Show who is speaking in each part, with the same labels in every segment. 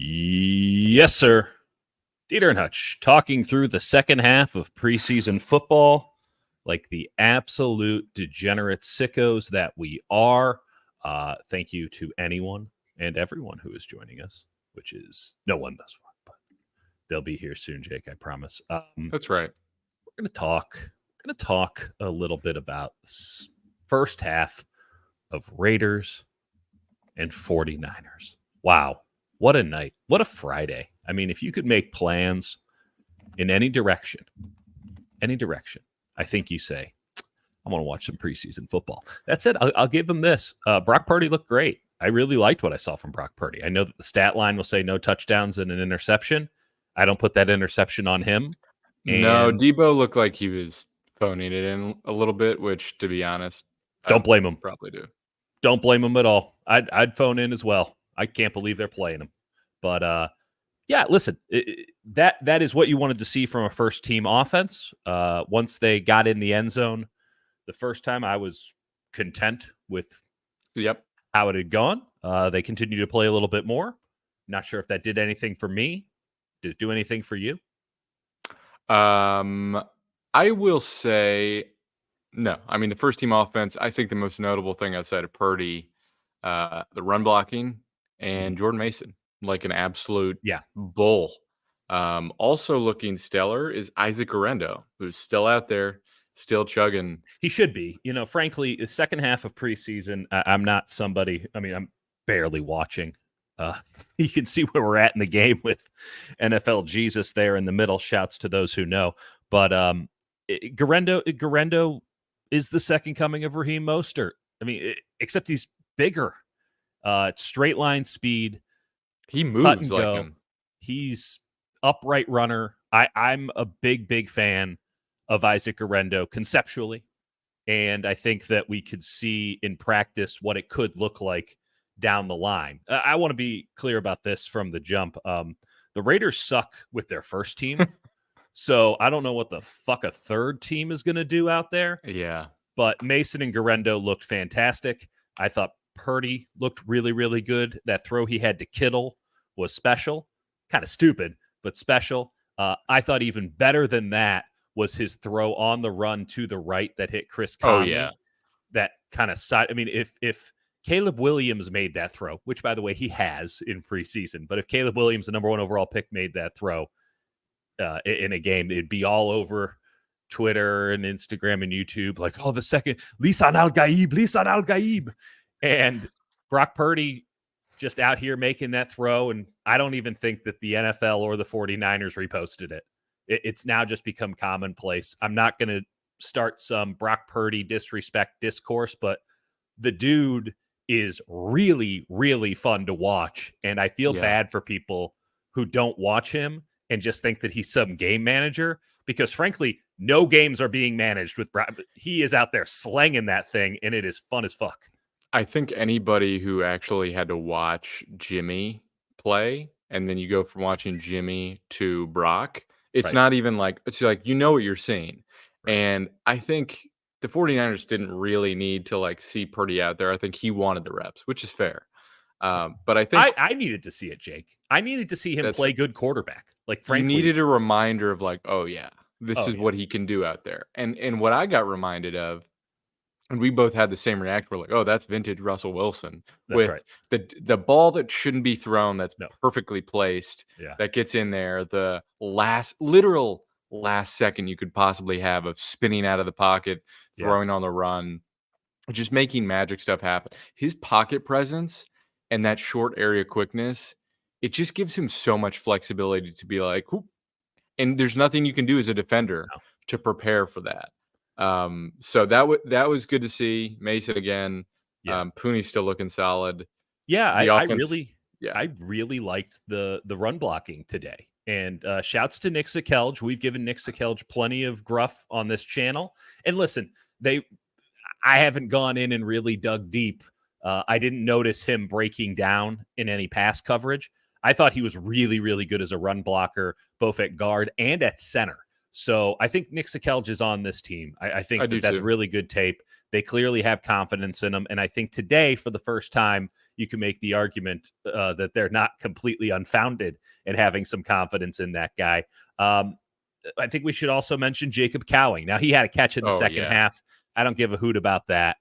Speaker 1: Yes, sir. Dieter and Hutch talking through the second half of preseason football like the absolute degenerate sickos that we are. Thank you to anyone and everyone who is joining us, which is no one thus far, but they'll be here soon, Jake, I promise.
Speaker 2: That's right.
Speaker 1: We're going to talk a little bit about this first half of Raiders and 49ers. Wow. What a night. What a Friday. I mean, if you could make plans in any direction, I think you say, I want to watch some preseason football. That's it. I'll give them this. Brock Purdy looked great. I really liked what I saw from Brock Purdy. I know that the stat line will say no touchdowns and an interception. I don't put that interception on him.
Speaker 2: No, Debo looked like he was phoning it in a little bit, which, to be honest,
Speaker 1: don't blame him.
Speaker 2: Probably do.
Speaker 1: Don't blame him at all. I'd phone in as well. I can't believe they're playing him. But yeah, listen, that is what you wanted to see from a first-team offense. Once they got in the end zone the first time, I was content with how it had gone. They continued to play a little bit more. Not sure if that did anything for me. Did it do anything for you?
Speaker 2: I will say no. I mean, the first-team offense, I think the most notable thing outside of Purdy, the run blocking, and Jordan Mason, like an absolute bull. Also looking stellar is Isaac Guerendo, who's still out there, still chugging.
Speaker 1: He should be. You know, frankly, the second half of preseason, I'm not somebody, I mean, I'm barely watching. You can see where we're at in the game with NFL Jesus there in the middle. Shouts to those who know. But Guerendo is the second coming of Raheem Mostert. I mean, except he's bigger. It's straight line speed.
Speaker 2: He moves like him.
Speaker 1: He's upright runner. I'm a big fan of Isaac Guerendo conceptually. And I think that we could see in practice what it could look like down the line. I want to be clear about this from the jump. The Raiders suck with their first team. So I don't know what the fuck a third team is going to do out there.
Speaker 2: Yeah.
Speaker 1: But Mason and Guerendo looked fantastic. I thought Purdy looked really, really good. That throw he had to Kittle was special. Kind of stupid, but special. I thought even better than that was his throw on the run to the right that hit Chris Conley.
Speaker 2: Oh, yeah.
Speaker 1: That kind of side. I mean, if Caleb Williams made that throw, which, by the way, he has in preseason, but if Caleb Williams, the number 1 overall pick, made that throw in a game, it'd be all over Twitter and Instagram and YouTube, like, oh, the second, Lisan Al-Gaib. And Brock Purdy just out here making that throw, and I don't even think that the NFL or the 49ers reposted it. It's now just become commonplace. I'm not going to start some Brock Purdy disrespect discourse, but the dude is really, really fun to watch, and I feel bad for people who don't watch him and just think that he's some game manager, because frankly, no games are being managed with Brock. He is out there slanging that thing, and it is fun as fuck.
Speaker 2: I think anybody who actually had to watch Jimmy play, and then you go from watching Jimmy to Brock, it's not even like, it's like, you know what you're seeing. Right. And I think the 49ers didn't really need to like see Purdy out there. I think he wanted the reps, which is fair. But I think
Speaker 1: I needed to see it, Jake. I needed to see him play good quarterback. Like, frankly,
Speaker 2: you needed a reminder of like, oh yeah, this is what he can do out there. And what I got reminded of, and we both had the same reaction. We're like, oh, that's vintage Russell Wilson.
Speaker 1: That's right.
Speaker 2: The ball that shouldn't be thrown, that's perfectly placed,
Speaker 1: Yeah.
Speaker 2: that gets in there. The literal last second you could possibly have of spinning out of the pocket, throwing on the run, just making magic stuff happen. His pocket presence and that short area quickness, it just gives him so much flexibility to be like, whoop. And there's nothing you can do as a defender to prepare for that. So that was good to see. Mason again. Pooney's still looking solid.
Speaker 1: Yeah, I really liked the run blocking today. And shouts to Nick Sakelj. We've given Nick Sakelj plenty of gruff on this channel. And listen, I haven't gone in and really dug deep. I didn't notice him breaking down in any pass coverage. I thought he was really, really good as a run blocker, both at guard and at center. So I think Nick Sakelj is on this team. I think that's really good tape. They clearly have confidence in him. And I think today, for the first time, you can make the argument that they're not completely unfounded in having some confidence in that guy. I think we should also mention Jacob Cowing. Now, he had a catch in the second half. I don't give a hoot about that.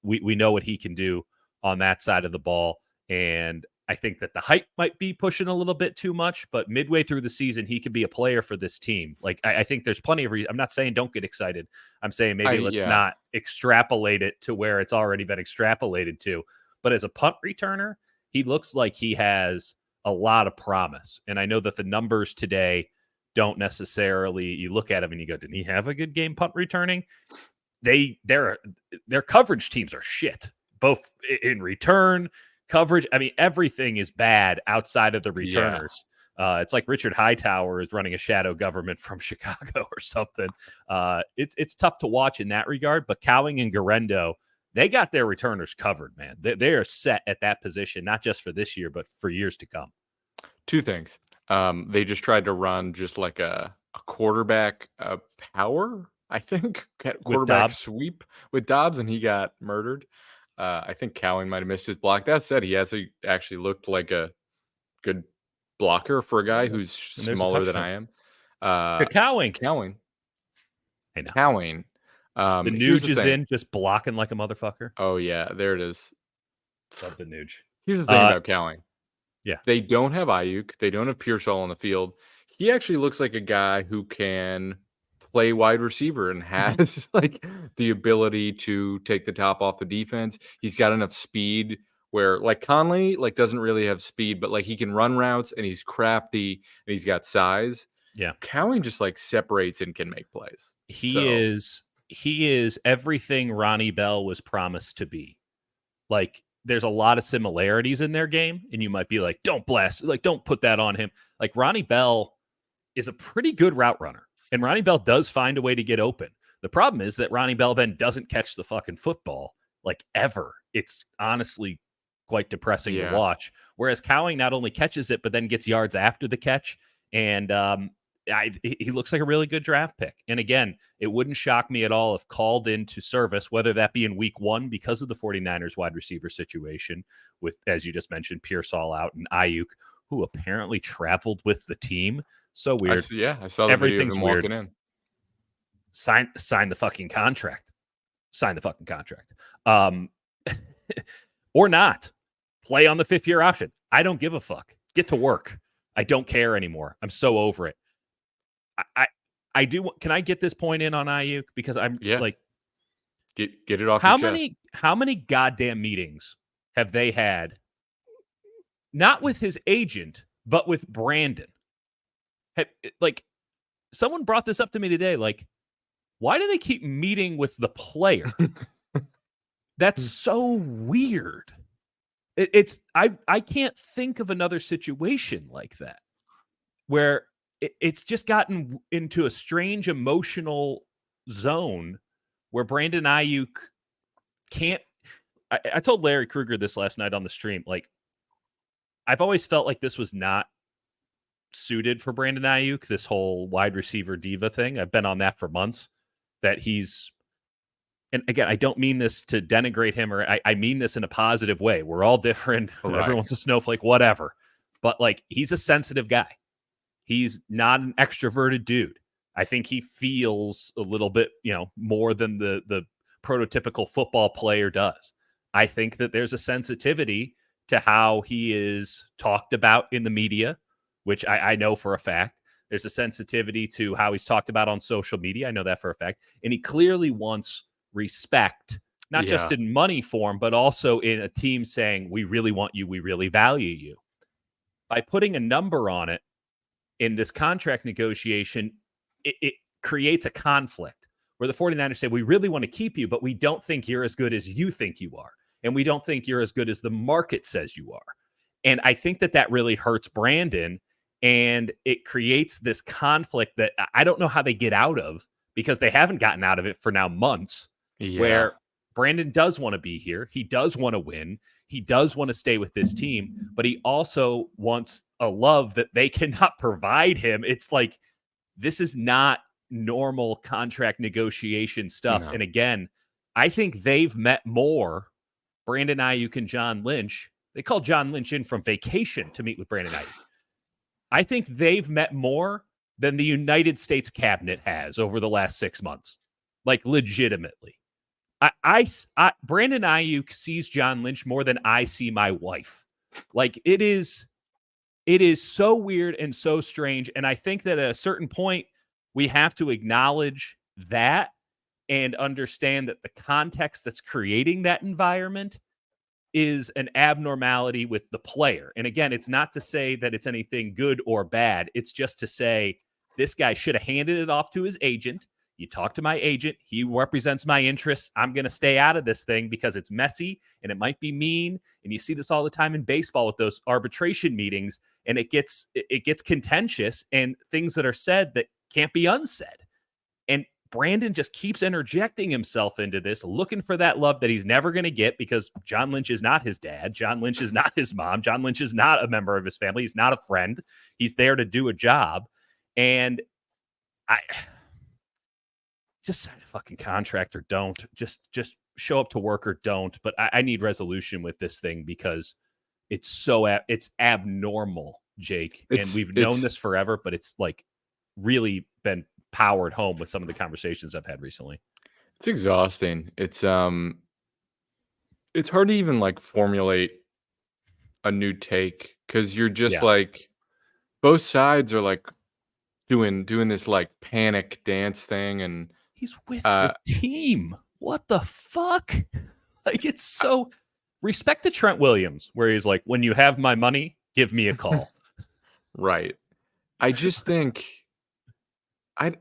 Speaker 1: We know what he can do on that side of the ball, and I think that the hype might be pushing a little bit too much, but midway through the season, he could be a player for this team. Like, I think there's plenty of reason. I'm not saying don't get excited. I'm saying maybe let's not extrapolate it to where it's already been extrapolated to. But as a punt returner, he looks like he has a lot of promise. And I know that the numbers today don't necessarily, you look at him and you go, didn't he have a good game punt returning? Their coverage teams are shit, both in return, coverage. I mean, everything is bad outside of the returners. It's like Richard Hightower is running a shadow government from Chicago or something. It's tough to watch in that regard, but Cowing and Garendo, they got their returners covered, man. They are set at that position, not just for this year, but for years to come.
Speaker 2: Two things. They just tried to run just like a quarterback power, I think, quarterback sweep with Dobbs, and he got murdered. I think Cowing might have missed his block. That said, he actually looked like a good blocker for a guy who's smaller than I am.
Speaker 1: Cowing.
Speaker 2: I know. Cowing.
Speaker 1: The Nuge is in, just blocking like a motherfucker.
Speaker 2: Oh, yeah. There it is.
Speaker 1: Love the Nuge.
Speaker 2: Here's the thing about Cowing.
Speaker 1: Yeah.
Speaker 2: They don't have Ayuk. They don't have Pearsall on the field. He actually looks like a guy who can play wide receiver and has like the ability to take the top off the defense. He's got enough speed where like Conley like doesn't really have speed, but like he can run routes and he's crafty and he's got size.
Speaker 1: Yeah.
Speaker 2: Cowing just like separates and can make plays.
Speaker 1: He is everything Ronnie Bell was promised to be. Like, there's a lot of similarities in their game, and you might be like, don't put that on him. Like, Ronnie Bell is a pretty good route runner, and Ronnie Bell does find a way to get open. The problem is that Ronnie Bell then doesn't catch the fucking football, like, ever. It's honestly quite depressing to watch. Whereas Cowing not only catches it, but then gets yards after the catch, and he looks like a really good draft pick. And again, it wouldn't shock me at all if called into service, whether that be in week 1 because of the 49ers wide receiver situation with, as you just mentioned, Pearsall out and Ayuk, who apparently traveled with the team. So weird.
Speaker 2: I saw everything's weird. Walking in.
Speaker 1: Sign the fucking contract. Sign the fucking contract. Or not. Play on the 5th-year option. I don't give a fuck. Get to work. I don't care anymore. I'm so over it. I do. Can I get this point in on Ayuk? Because I'm like,
Speaker 2: get it off your chest.
Speaker 1: How many goddamn meetings have they had? Not with his agent, but with Brandon. Like, someone brought this up to me today. Like, why do they keep meeting with the player? That's so weird. I can't think of another situation like that where it's just gotten into a strange emotional zone where Brandon Ayuk can't. I told Larry Krueger this last night on the stream. Like, I've always felt like this was not suited for Brandon Ayuk, this whole wide receiver diva thing. I've been on that for months, that he's, and again, I don't mean this to denigrate him, or I mean this in a positive way. We're all different. Right. Everyone's a snowflake, whatever. But like, he's a sensitive guy. He's not an extroverted dude. I think he feels a little bit, more than the prototypical football player does. I think that there's a sensitivity to how he is talked about in the media, which I know for a fact. There's a sensitivity to how he's talked about on social media. I know that for a fact. And he clearly wants respect, not just in money form, but also in a team saying, we really want you, we really value you. By putting a number on it in this contract negotiation, it creates a conflict where the 49ers say, we really want to keep you, but we don't think you're as good as you think you are. And we don't think you're as good as the market says you are. And I think that really hurts Brandon. And it creates this conflict that I don't know how they get out of, because they haven't gotten out of it for now months, where Brandon does want to be here. He does want to win. He does want to stay with this team, but he also wants a love that they cannot provide him. It's like, this is not normal contract negotiation stuff. No. And again, I think they've met more, Brandon Ayuk and John Lynch, They called John Lynch in from vacation to meet with Brandon Ayuk. I think they've met more than the United States cabinet has over the last 6 months. Like, legitimately. Brandon Ayuk sees John Lynch more than I see my wife. Like, it is so weird and so strange. And I think that at a certain point, we have to acknowledge that and understand that the context that's creating that environment is an abnormality with the player. And again, it's not to say that it's anything good or bad. It's just to say this guy should have handed it off to his agent. You talk to my agent. He represents my interests. I'm going to stay out of this thing because it's messy and it might be mean. And you see this all the time in baseball with those arbitration meetings, and it gets contentious and things that are said that can't be unsaid. And Brandon just keeps interjecting himself into this, looking for that love that he's never going to get because John Lynch is not his dad. John Lynch is not his mom. John Lynch is not a member of his family. He's not a friend. He's there to do a job. And I just sign a fucking contract or don't. Just show up to work or don't. But I need resolution with this thing because it's it's abnormal, Jake. And we've known this forever, but it's like really been powered home with some of the conversations I've had recently.
Speaker 2: It's exhausting. It's hard to even like formulate a new take because you're just like both sides are like doing this like panic dance thing, and
Speaker 1: he's with the team. What the fuck? Like, it's so respect to Trent Williams, where he's like, when you have my money, give me a call.
Speaker 2: Right. I just think I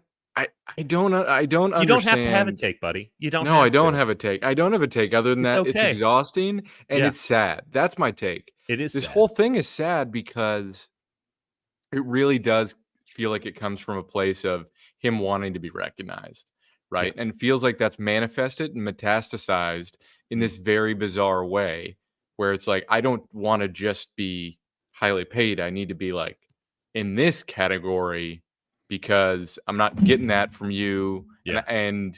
Speaker 2: don't understand.
Speaker 1: You don't have to have a take, buddy. You don't.
Speaker 2: No, I don't have a take. I don't have a take. Other than that,
Speaker 1: okay.
Speaker 2: It's exhausting and it's sad. That's my take.
Speaker 1: It is.
Speaker 2: This
Speaker 1: sad.
Speaker 2: whole thing is sad because it really does feel like it comes from a place of him wanting to be recognized, right?
Speaker 1: Yeah.
Speaker 2: And feels like that's manifested and metastasized in this very bizarre way, where it's like, I don't want to just be highly paid. I need to be like in this category because I'm not getting that from you.
Speaker 1: Yeah.
Speaker 2: And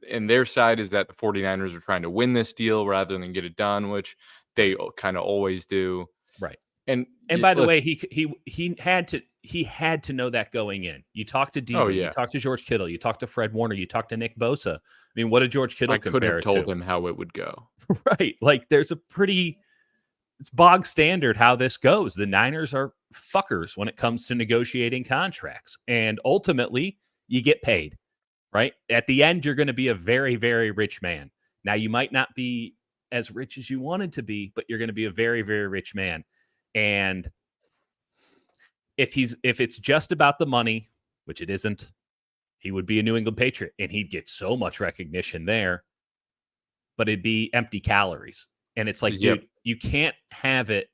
Speaker 2: their side is that the 49ers are trying to win this deal rather than get it done, which they kind of always do.
Speaker 1: Right.
Speaker 2: And
Speaker 1: by the way, he had to know that going in. You talk to Demon, you talk to George Kittle, you talk to Fred Warner, you talk to Nick Bosa. I mean, what did George Kittle compare to?
Speaker 2: I could have told him how it would go.
Speaker 1: Right. Like, there's it's bog standard how this goes. The Niners are fuckers when it comes to negotiating contracts. And ultimately, you get paid, right? At the end, you're going to be a very, very rich man. Now, you might not be as rich as you wanted to be, but you're going to be a very, very rich man. And if it's just about the money, which it isn't, he would be a New England Patriot and he'd get so much recognition there, but it'd be empty calories. And it's like, dude, you can't have it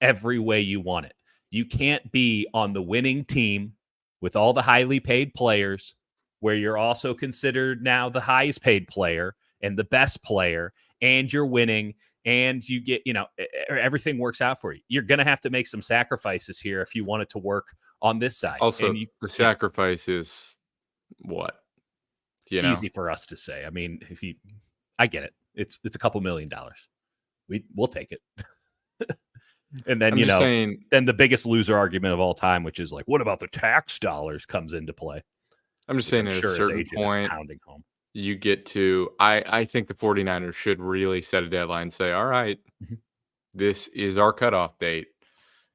Speaker 1: every way you want it. You can't be on the winning team with all the highly paid players where you're also considered now the highest paid player and the best player, and you're winning and you get, everything works out for you. You're going to have to make some sacrifices here if you want it to work on this side.
Speaker 2: Also,
Speaker 1: and
Speaker 2: the sacrifice is what?
Speaker 1: Easy for us to say. I mean, I get it. It's a couple $1 million. We'll take it. And then, then the biggest loser argument of all time, which is like, what about the tax dollars, comes into play.
Speaker 2: I'm just saying at a certain point,
Speaker 1: pounding home.
Speaker 2: You get to, I think the 49ers should really set a deadline and say, all right, this is our cutoff date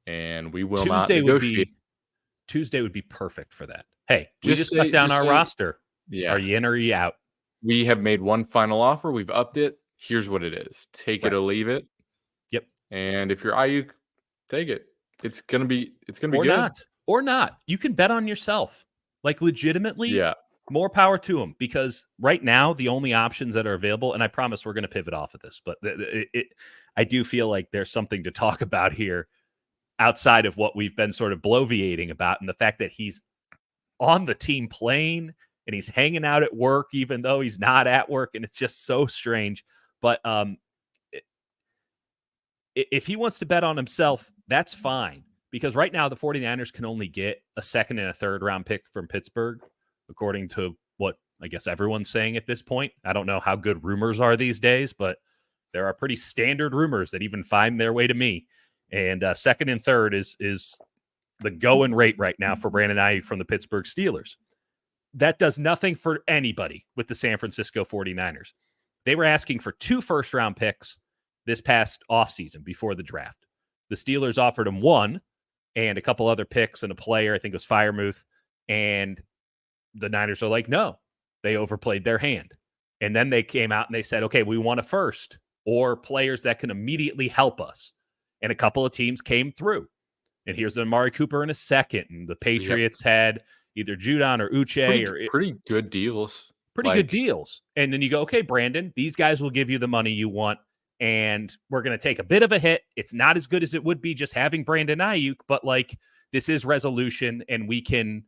Speaker 2: and we will not negotiate.
Speaker 1: Tuesday would be perfect for that. Hey, we just cut down our roster. Yeah. Are you in or are you out?
Speaker 2: We have made one final offer. We've upped it. Here's what it is. Take it or leave it.
Speaker 1: Yep.
Speaker 2: And if you're Ayuk, take it. It's gonna be good.
Speaker 1: Or not. You can bet on yourself. Like, legitimately, more power to him, because right now the only options that are available, and I promise we're going to pivot off of this, but I do feel like there's something to talk about here outside of what we've been sort of bloviating about, and the fact that he's on the team plane and he's hanging out at work even though he's not at work, and it's just so strange. But if he wants to bet on himself, that's fine, because right now the 49ers can only get a second and a third round pick from Pittsburgh, according to what I guess everyone's saying at this point. I don't know how good rumors are these days, but There are pretty standard rumors that even find their way to me. And second and third is the going rate right now for Brandon Ayuk from the Pittsburgh Steelers. That does nothing for anybody with the San Francisco 49ers. They were asking for 2 first-round picks this past offseason before the draft. The Steelers offered him 1 and a couple other picks and a player. I think it was Firemouth. And the Niners are like, no, they overplayed their hand. And then they came out and they said, okay, we want a first or players that can immediately help us. And a couple of teams came through. And here's Amari Cooper in a second. And the Patriots had either Judon or Uche.
Speaker 2: Pretty good deals.
Speaker 1: Pretty good deals. And then you go, okay, Brandon, these guys will give you the money you want. And we're going to take a bit of a hit. It's not as good as it would be just having Brandon Ayuk, but like this is resolution and we can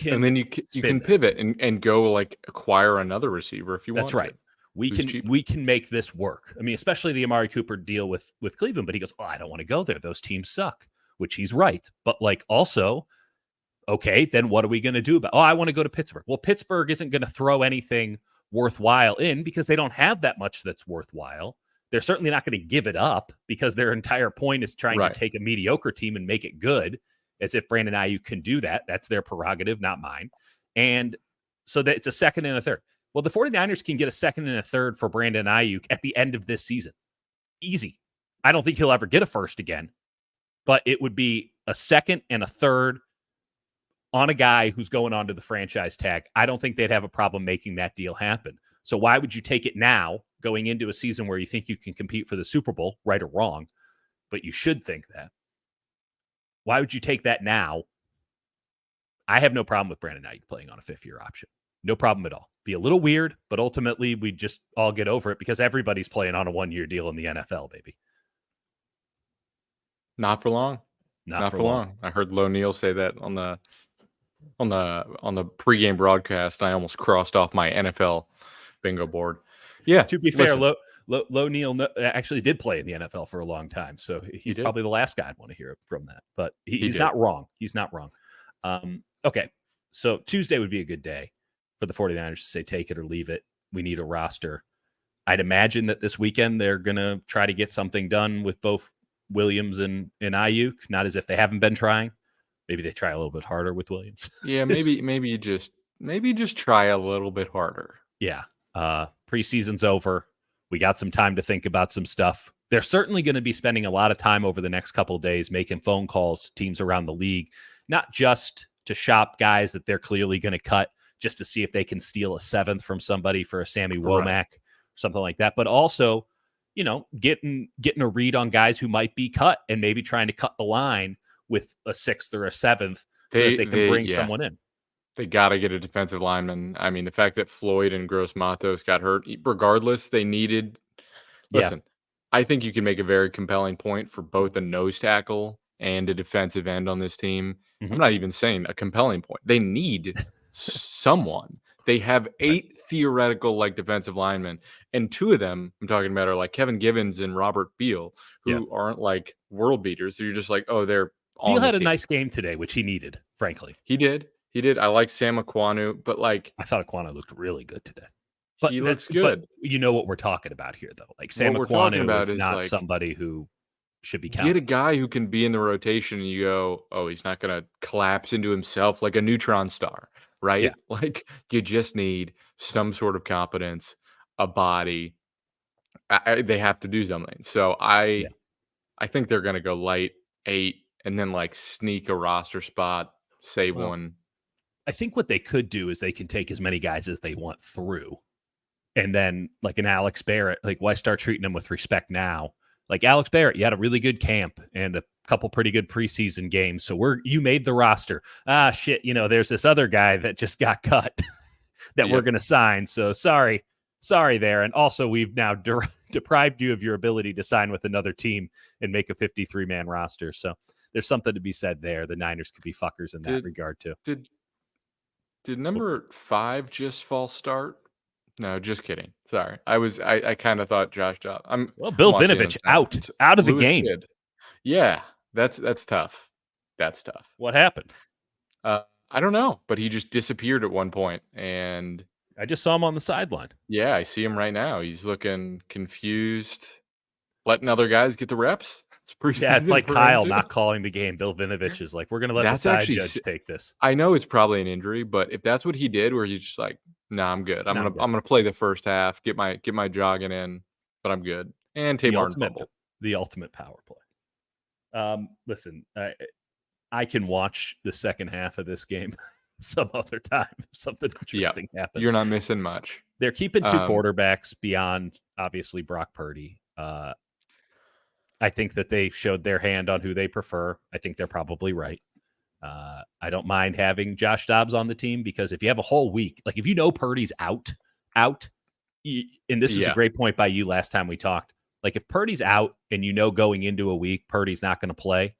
Speaker 1: and
Speaker 2: then you can pivot and go like acquire another receiver if you want.
Speaker 1: That's right. We can make this work. I mean, especially the Amari Cooper deal with Cleveland, but he goes, oh, I don't want to go there. Those teams suck, which he's right. But like also, okay, then what are we going to do about, I want to go to Pittsburgh. Well, Pittsburgh isn't going to throw anything worthwhile in because they don't have that much that's worthwhile. They're certainly not going to give it up because their entire point is trying to take a mediocre team and make it good, as if Brandon Ayuk can do that. That's their prerogative, not mine. And so that it's a second and a third. Well, the 49ers can get a second and a third for Brandon Ayuk at the end of this season. Easy. I don't think he'll ever get a first again, but it would be a second and a third on a guy who's going on to the franchise tag. I don't think they'd have a problem making that deal happen. So why would you take it now going into a season where you think you can compete for the Super Bowl, right or wrong? But you should think that. Why would you take that now? I have no problem with Brandon Ayuk playing on a 5th-year option. No problem at all. Be a little weird, but ultimately we just all get over it because everybody's playing on a 1-year deal in the NFL, baby.
Speaker 2: Not for long. Not for long. I heard Lo Neal say that on the pregame broadcast. I almost crossed off my NFL bingo board. Yeah.
Speaker 1: To be fair, Lo Neal actually did play in the NFL for a long time, so he's probably the last guy I'd want to hear from that. But he's not wrong. He's not wrong. Okay, so Tuesday would be a good day for the 49ers to say take it or leave it. We need a roster. I'd imagine that this weekend they're going to try to get something done with both Williams and Ayuk, not as if they haven't been trying. Maybe they try a little bit harder with Williams.
Speaker 2: Yeah, maybe just try a little bit harder.
Speaker 1: Yeah. Preseason's over. We got some time to think about some stuff. They're certainly going to be spending a lot of time over the next couple of days making phone calls to teams around the league, not just to shop guys that they're clearly going to cut just to see if they can steal a 7th from somebody for a Sammy Womack, something like that, but also, getting a read on guys who might be cut and maybe trying to cut the line with a 6th or a 7th so that they can bring someone in.
Speaker 2: They got to get a defensive lineman. I mean, the fact that Floyd and Gross Matos got hurt, regardless, they needed. Listen, I think you can make a very compelling point for both a nose tackle and a defensive end on this team. Mm-hmm. I'm not even saying a compelling point. They need someone. They have 8 theoretical defensive linemen, and 2 of them I'm talking about are Kevin Givens and Robert Beal, who aren't world beaters. So you're just they're on.
Speaker 1: Beal had a nice game today, which he needed, frankly.
Speaker 2: He did. I like Sam Aquanu, but
Speaker 1: I thought Aquanu looked really good today. But
Speaker 2: he looks good.
Speaker 1: But you know what we're talking about here, though. Sam Aquanu is not somebody who should be counted.
Speaker 2: Get a guy who can be in the rotation, and you go, oh, he's not going to collapse into himself like a neutron star, right? Yeah. You just need some sort of competence, a body. They have to do something. So I think they're going to go light 8 and then sneak a roster spot, save one.
Speaker 1: I think what they could do is they can take as many guys as they want through. And then an Alex Barrett, why start treating him with respect now? Alex Barrett, you had a really good camp and a couple pretty good preseason games. So you made the roster. Shit. There's this other guy that just got cut that we're going to sign. So sorry there. And also we've now deprived you of your ability to sign with another team and make a 53-man roster. So there's something to be said there. The Niners could be fuckers in that regard too.
Speaker 2: Did number 5 just false start? No, just kidding. Sorry. I kind of thought Josh Dobbs.
Speaker 1: Bill Vinovich out of the game.
Speaker 2: Kid. Yeah, that's tough. That's tough.
Speaker 1: What happened?
Speaker 2: I don't know, but he just disappeared at one point, and
Speaker 1: I just saw him on the sideline.
Speaker 2: Yeah, I see him right now. He's looking confused, letting other guys get the reps. It's
Speaker 1: Yeah, it's
Speaker 2: preseason
Speaker 1: like
Speaker 2: for him
Speaker 1: Kyle
Speaker 2: too.
Speaker 1: not calling the game. Bill Vinovich is like, we're going to let the
Speaker 2: That's
Speaker 1: side
Speaker 2: actually
Speaker 1: judge take this.
Speaker 2: I know it's probably an injury, but if that's what he did, where he's just like, "Nah, I'm good.
Speaker 1: No,
Speaker 2: I'm gonna play the first half, get my jogging in, but I'm good." And Tay
Speaker 1: the
Speaker 2: Martin
Speaker 1: ultimate,
Speaker 2: fumble.
Speaker 1: the ultimate power play. Listen, I can watch the second half of this game some other time if something
Speaker 2: Yeah,
Speaker 1: interesting happens.
Speaker 2: you're not missing much.
Speaker 1: They're keeping two quarterbacks beyond, obviously, Brock Purdy. I think that they showed their hand on who they prefer. I think they're probably right. I don't mind having Josh Dobbs on the team because if you have a whole week, like if you know Purdy's out, and this is a great point by you last time we talked. Like if Purdy's out and you know going into a week Purdy's not going to play,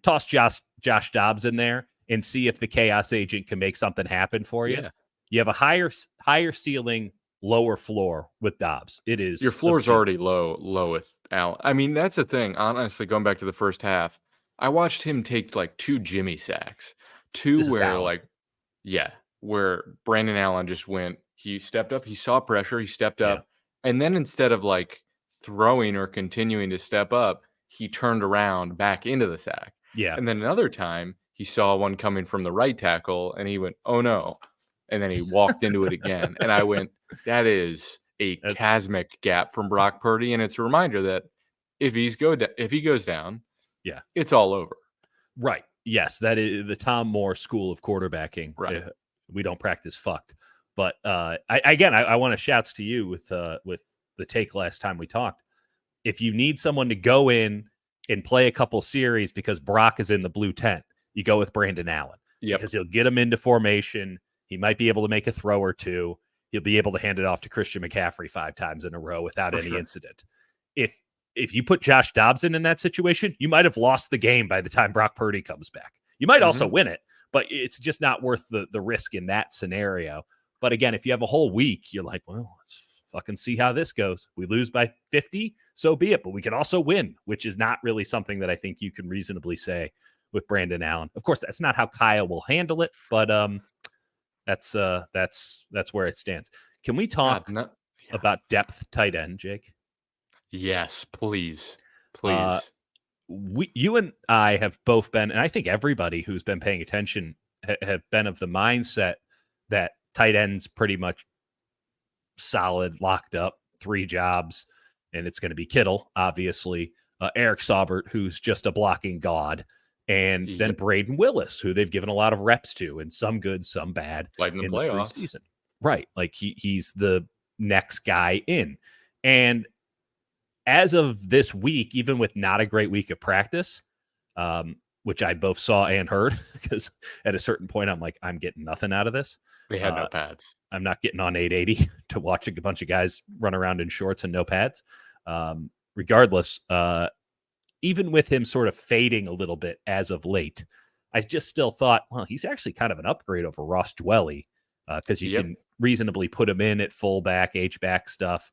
Speaker 1: toss Josh Dobbs in there and see if the chaos agent can make something happen for you.
Speaker 2: Yeah.
Speaker 1: You have a higher ceiling, lower floor with Dobbs. It is
Speaker 2: Your floor's
Speaker 1: obscene.
Speaker 2: already low with Allen. I mean, that's the thing. Honestly, going back to the first half, I watched him take like 2 Jimmy sacks.
Speaker 1: This is Allen.
Speaker 2: Where Brandon Allen just went, he stepped up, he saw pressure, he stepped up,
Speaker 1: Yeah.
Speaker 2: and then instead of like throwing or continuing to step up, he turned around back into the sack.
Speaker 1: Yeah.
Speaker 2: And then another time, he saw one coming from the right tackle and he went, "Oh no." And then he walked into it again. And I went, that is a chasmic gap from Brock Purdy. And it's a reminder that if he goes down, it's all over.
Speaker 1: Right. Yes, that is the Tom Moore school of quarterbacking.
Speaker 2: Right.
Speaker 1: We don't practice fucked. But I want to shouts to you with the take last time we talked. If you need someone to go in and play a couple series because Brock is in the blue tent, you go with Brandon Allen.
Speaker 2: Yep.
Speaker 1: Because he'll get him into formation. He might be able to make a throw or two. He'll be able to hand it off to Christian McCaffrey 5 times in a row without any incident. If you put Josh Dobbs in that situation, you might have lost the game by the time Brock Purdy comes back. You might also win it, but it's just not worth the risk in that scenario. But again, if you have a whole week, you're like, well, let's fucking see how this goes. We lose by 50, so be it. But we can also win, which is not really something that I think you can reasonably say with Brandon Allen. Of course, that's not how Kyle will handle it, but that's where it stands. Can we talk about depth tight end, Jake?
Speaker 2: Yes, please.
Speaker 1: You and I have both been, and I think everybody who's been paying attention have been of the mindset that tight end's pretty much solid, locked up, 3 jobs, and it's going to be Kittle, obviously, Eric Saubert, who's just a blocking god, and then Braden Willis, who they've given a lot of reps to, and some good, some bad,
Speaker 2: like in the playoffs.
Speaker 1: Preseason. Right, like he's the next guy in, and as of this week, even with not a great week of practice, which I both saw and heard, because at a certain point, I'm like, I'm getting nothing out of this.
Speaker 2: They had no pads.
Speaker 1: I'm not getting on 880 to watch a bunch of guys run around in shorts and no pads. Regardless, even with him sort of fading a little bit as of late, I just still thought, well, he's actually kind of an upgrade over Ross Dwelly because you can reasonably put him in at fullback, H-back stuff.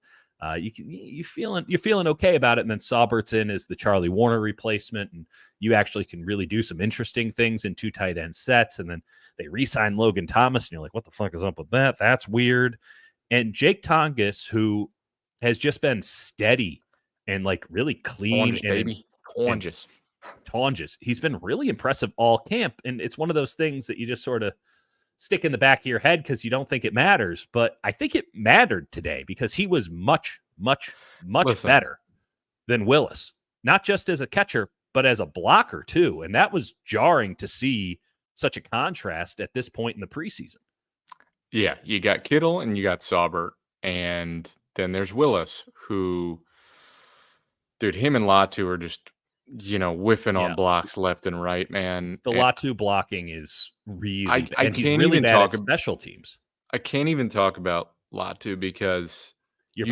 Speaker 1: You're feeling okay about it, and then Saubert's in as the Charlie Warner replacement, and you actually can really do some interesting things in 2 tight end sets. And then they re-sign Logan Thomas, and you're like, what the fuck is up with that? That's weird. And Jake Tonges, who has just been steady and like really clean, Tonges. He's been really impressive all camp, and it's one of those things that you just sort of stick in the back of your head because you don't think it matters. But I think it mattered today because he was much better than Willis, not just as a catcher, but as a blocker too. And that was jarring to see such a contrast at this point in the preseason.
Speaker 2: Yeah, you got Kittle and you got Saubert, and then there's Willis, who, dude, him and Latu are just, whiffing on blocks left and right, man.
Speaker 1: The Latu blocking is really bad.
Speaker 2: I
Speaker 1: And he's
Speaker 2: can't
Speaker 1: really
Speaker 2: even
Speaker 1: bad
Speaker 2: talk
Speaker 1: at special teams.
Speaker 2: I can't even talk about Latu because
Speaker 1: You're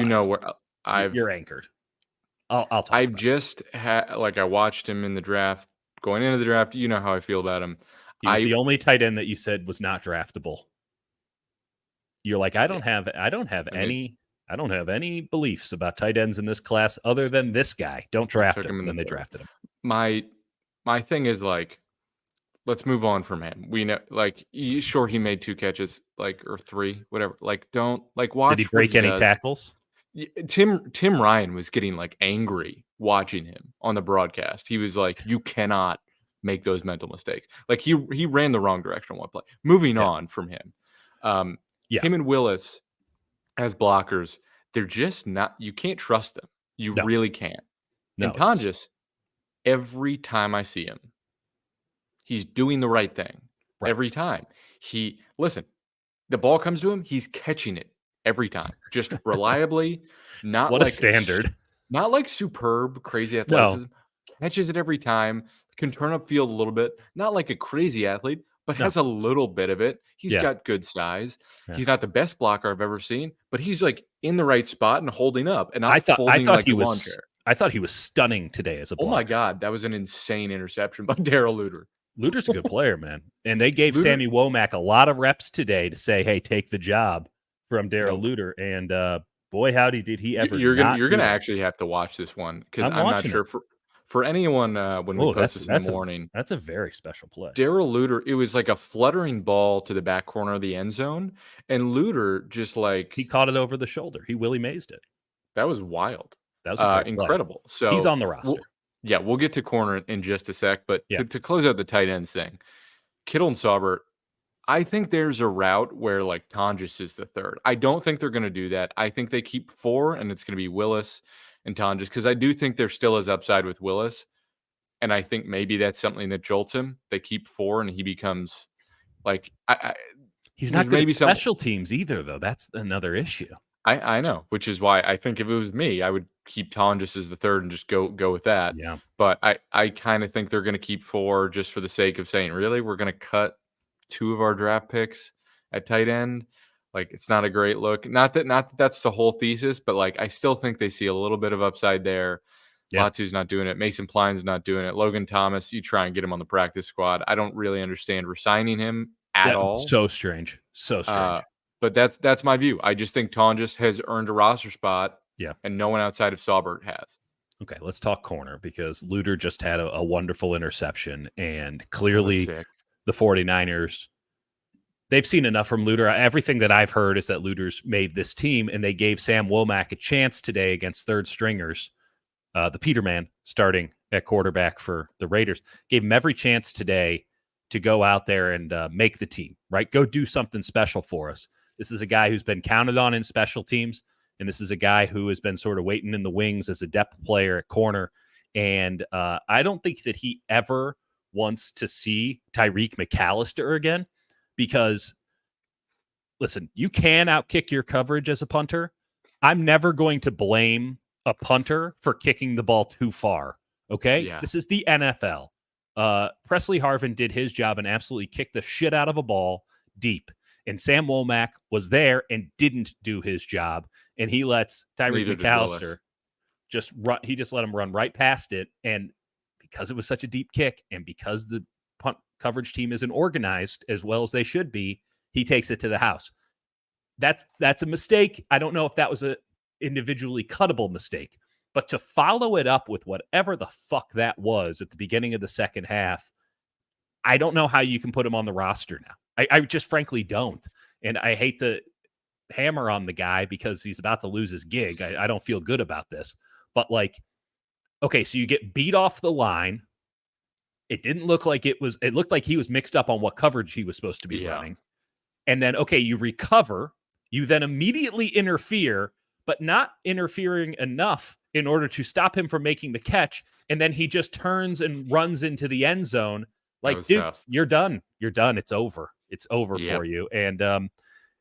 Speaker 1: anchored. I'll talk.
Speaker 2: I've just had, I watched him in the draft, going into the draft. You know how I feel about him.
Speaker 1: He was the only tight end that you said was not draftable. You're like, I don't have any beliefs about tight ends in this class other than this guy. Don't draft him. And then they drafted him.
Speaker 2: My thing is, let's let's move on from him. We know, like, sure, he made 2 catches, like, or 3, whatever. Like, don't like
Speaker 1: Did he
Speaker 2: watch what
Speaker 1: break
Speaker 2: he
Speaker 1: any
Speaker 2: does.
Speaker 1: tackles?
Speaker 2: Tim Ryan was getting like angry watching him on the broadcast. He was like, "You cannot make those mental mistakes." Like he ran the wrong direction on one play. Moving
Speaker 1: Yeah.
Speaker 2: on from him, um,
Speaker 1: Yeah.
Speaker 2: him and Willis as blockers, they're just not. You can't trust them. You
Speaker 1: No.
Speaker 2: really can't.
Speaker 1: No.
Speaker 2: And Tonjes, every time I see him, he's doing the right thing.
Speaker 1: Right.
Speaker 2: Every time listen, the ball comes to him, he's catching it every time, just reliably, not
Speaker 1: What a
Speaker 2: like
Speaker 1: standard.
Speaker 2: not like superb, crazy
Speaker 1: No.
Speaker 2: athleticism. Catches it every time, can turn up field a little bit, not like a crazy athlete, but
Speaker 1: No.
Speaker 2: has a little bit of it. He's
Speaker 1: Yeah.
Speaker 2: got good size.
Speaker 1: Yeah.
Speaker 2: He's not the best blocker I've ever seen, but he's like in the right spot and holding up and not
Speaker 1: I
Speaker 2: folding
Speaker 1: thought
Speaker 2: like
Speaker 1: he
Speaker 2: a lawn
Speaker 1: was
Speaker 2: chair.
Speaker 1: I thought he was stunning today as a
Speaker 2: Oh
Speaker 1: blocker.
Speaker 2: my God, that was an insane interception by Darrell Luter.
Speaker 1: Luter's a good player, man. And they gave
Speaker 2: Luter-
Speaker 1: Sammy Womack a lot of reps today to say, hey, take the job from Darrell
Speaker 2: Nope.
Speaker 1: Luter. And boy, howdy, did he ever
Speaker 2: You're
Speaker 1: not
Speaker 2: gonna
Speaker 1: do that.
Speaker 2: actually have to watch this one because
Speaker 1: I'm
Speaker 2: I'm not
Speaker 1: watching
Speaker 2: sure for anyone when we post this in the morning.
Speaker 1: That's a very special play.
Speaker 2: Darrell Luter, it was like a fluttering ball to the back corner of the end zone, and Luter just like
Speaker 1: He caught it over the shoulder. He Willie Maysed it.
Speaker 2: that was wild.
Speaker 1: That was a great play.
Speaker 2: Incredible. So
Speaker 1: He's on the roster.
Speaker 2: We'll get to corner in just a sec, but
Speaker 1: Yeah.
Speaker 2: to close out the tight ends thing, Kittle and Saubert, I think there's a route where like Tonjes is the third. I don't think they're going to do that. I think they keep 4, and it's going to be Willis and Tonjes because I do think there still is upside with Willis, and I think maybe that's something that jolts him. They keep 4, and he becomes like
Speaker 1: He's not
Speaker 2: there's
Speaker 1: good
Speaker 2: maybe
Speaker 1: at special teams either, though. That's another issue.
Speaker 2: I know, which is why I think if it was me, I would keep Tonjes as the third and just go with that.
Speaker 1: Yeah.
Speaker 2: But I kind of think they're going to keep 4 just for the sake of saying, really, we're going to cut 2 of our draft picks at tight end. Like, it's not a great look. Not that that's the whole thesis, but like I still think they see a little bit of upside there.
Speaker 1: Yeah.
Speaker 2: Latu's not doing it. Mason Pline's not doing it. Logan Thomas, you try and get him on the practice squad. I don't really understand resigning him at all.
Speaker 1: So strange. So strange.
Speaker 2: But that's my view. I just think Tonjes has earned a roster spot.
Speaker 1: Yeah.
Speaker 2: And no one outside of Saubert has.
Speaker 1: Okay, let's talk corner because Luter just had a wonderful interception, and clearly the 49ers, they've seen enough from Luter. Everything that I've heard is that Luter's made this team, and they gave Sam Womack a chance today against third stringers. The Peterman starting at quarterback for the Raiders gave him every chance today to go out there and make the team, right? Go do something special for us. This is a guy who's been counted on in special teams, and this is a guy who has been sort of waiting in the wings as a depth player at corner. And I don't think that he ever wants to see Tyreek McAllister again because, listen, you can outkick your coverage as a punter. I'm never going to blame a punter for kicking the ball too far, okay?
Speaker 2: Yeah.
Speaker 1: This is the NFL. Presley Harvin did his job and absolutely kicked the shit out of a ball deep. And Sam Womack was there and didn't do his job. And he lets Tyreek McAllister just run. He just let him run right past it. And because it was such a deep kick and because the punt coverage team isn't organized as well as they should be, he takes it to the house. That's a mistake. I don't know if that was a individually cuttable mistake. But to follow it up with whatever the fuck that was at the beginning of the second half, I don't know how you can put him on the roster now. I just frankly don't. And I hate to hammer on the guy because he's about to lose his gig. I don't feel good about this. But like, okay, so you get beat off the line. It didn't look like it looked like he was mixed up on what coverage he was supposed to be running. And then, okay, you recover. You then immediately interfere, but not interfering enough in order to stop him from making the catch. And then he just turns and runs into the end zone. Like, dude,
Speaker 2: tough.
Speaker 1: You're done. You're done. It's over. It's over for you. And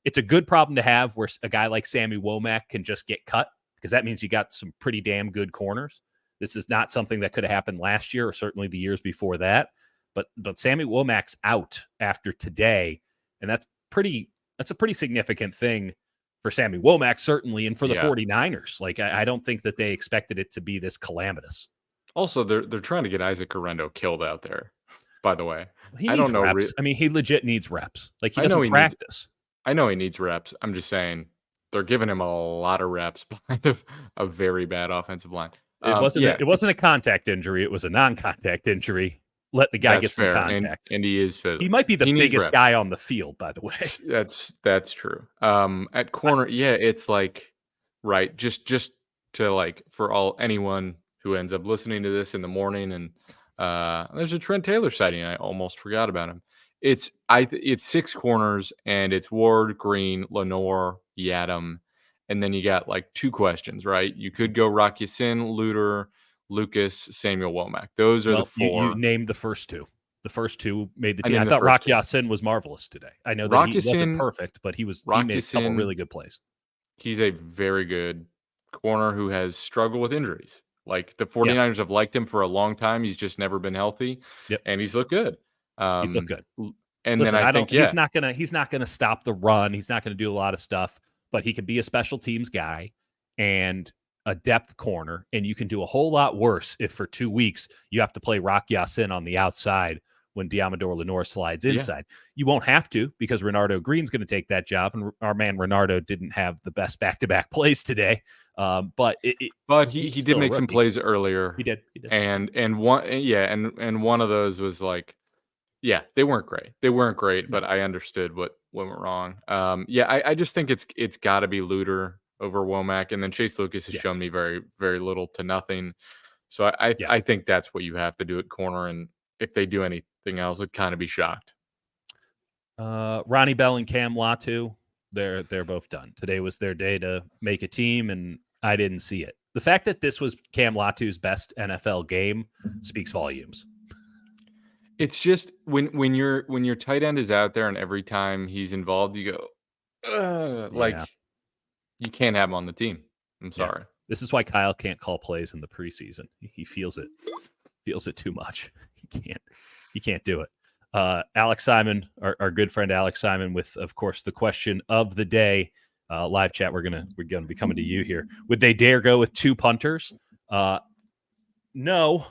Speaker 1: it's a good problem to have where a guy like Sammy Womack can just get cut because that means you got some pretty damn good corners. This is not something that could have happened last year or certainly the years before that. But Sammy Womack's out after today. And that's a pretty significant thing for Sammy Womack, certainly, and for the 49ers. Like, I don't think that they expected it to be this calamitous.
Speaker 2: Also, they're trying to get Isaac Orendo killed out there, by the way.
Speaker 1: I don't know. Reps. I mean, he legit needs reps. Like, he doesn't practice.
Speaker 2: I know he needs reps. I'm just saying they're giving him a lot of reps behind a very bad offensive line.
Speaker 1: It wasn't a contact injury. It was a non-contact injury. let the guy
Speaker 2: That's
Speaker 1: get some
Speaker 2: fair,
Speaker 1: contact.
Speaker 2: and he is physical.
Speaker 1: He might be the
Speaker 2: He needs
Speaker 1: biggest
Speaker 2: reps.
Speaker 1: guy on the field, by the way.
Speaker 2: That's true. At corner, yeah, it's like right, just to like for anyone who ends up listening to this in the morning, and there's a Trent Taylor sighting. I almost forgot about him. It's 6 corners, and it's Ward, Green, Lenore, Yadam, and then you got like 2 questions, right? You could go Rock Ya-Sin, Luter, Lucas, Samuel Womack. Those are the
Speaker 1: Well, you
Speaker 2: 4.
Speaker 1: named the first 2. The first 2 made the
Speaker 2: I
Speaker 1: team. I
Speaker 2: named the
Speaker 1: thought
Speaker 2: first
Speaker 1: Rock
Speaker 2: 2.
Speaker 1: Ya-Sin was marvelous today. I know that
Speaker 2: Rock
Speaker 1: he wasn't
Speaker 2: Ya-Sin,
Speaker 1: perfect, but he
Speaker 2: Rock
Speaker 1: made a couple
Speaker 2: Ya-Sin,
Speaker 1: really good plays.
Speaker 2: he's a very good corner who has struggled with injuries. Like the
Speaker 1: Yeah.
Speaker 2: 49ers have liked him for a long time. He's just never been healthy.
Speaker 1: Yep.
Speaker 2: And he's looked good.
Speaker 1: He's looked good.
Speaker 2: And
Speaker 1: Listen,
Speaker 2: then I think,
Speaker 1: he's not gonna stop the run. He's not gonna do a lot of stuff, but he could be a special teams guy and a depth corner. And you can do a whole lot worse if for 2 weeks you have to play Rock Ya-Sin on the outside when Diamador Lenore slides inside. You won't have to, because Renardo Green's going to take that job, and our man Renardo didn't have the best back-to-back plays today. But
Speaker 2: he did make some plays earlier.
Speaker 1: He did.
Speaker 2: And one of those was like, yeah, they weren't great, but I understood what went wrong. I just think it's got to be Luter over Womack, and then Chase Lucas has shown me very, very little to nothing. So I think that's what you have to do at corner, and if they do anything else, I'd kind of be shocked.
Speaker 1: Ronnie Bell and Cam Latu, they're both done. Today was their day to make a team, and I didn't see it. The fact that this was Cam Latu's best NFL game speaks volumes.
Speaker 2: It's just when your tight end is out there, and every time he's involved, you go, like you can't have him on the team. I'm sorry.
Speaker 1: This is why Kyle can't call plays in the preseason. He feels it too much. He can't do it. Alex Simon, our good friend Alex Simon, with of course the question of the day. Live chat, we're gonna be coming to you here. Would they dare go with 2 punters? No,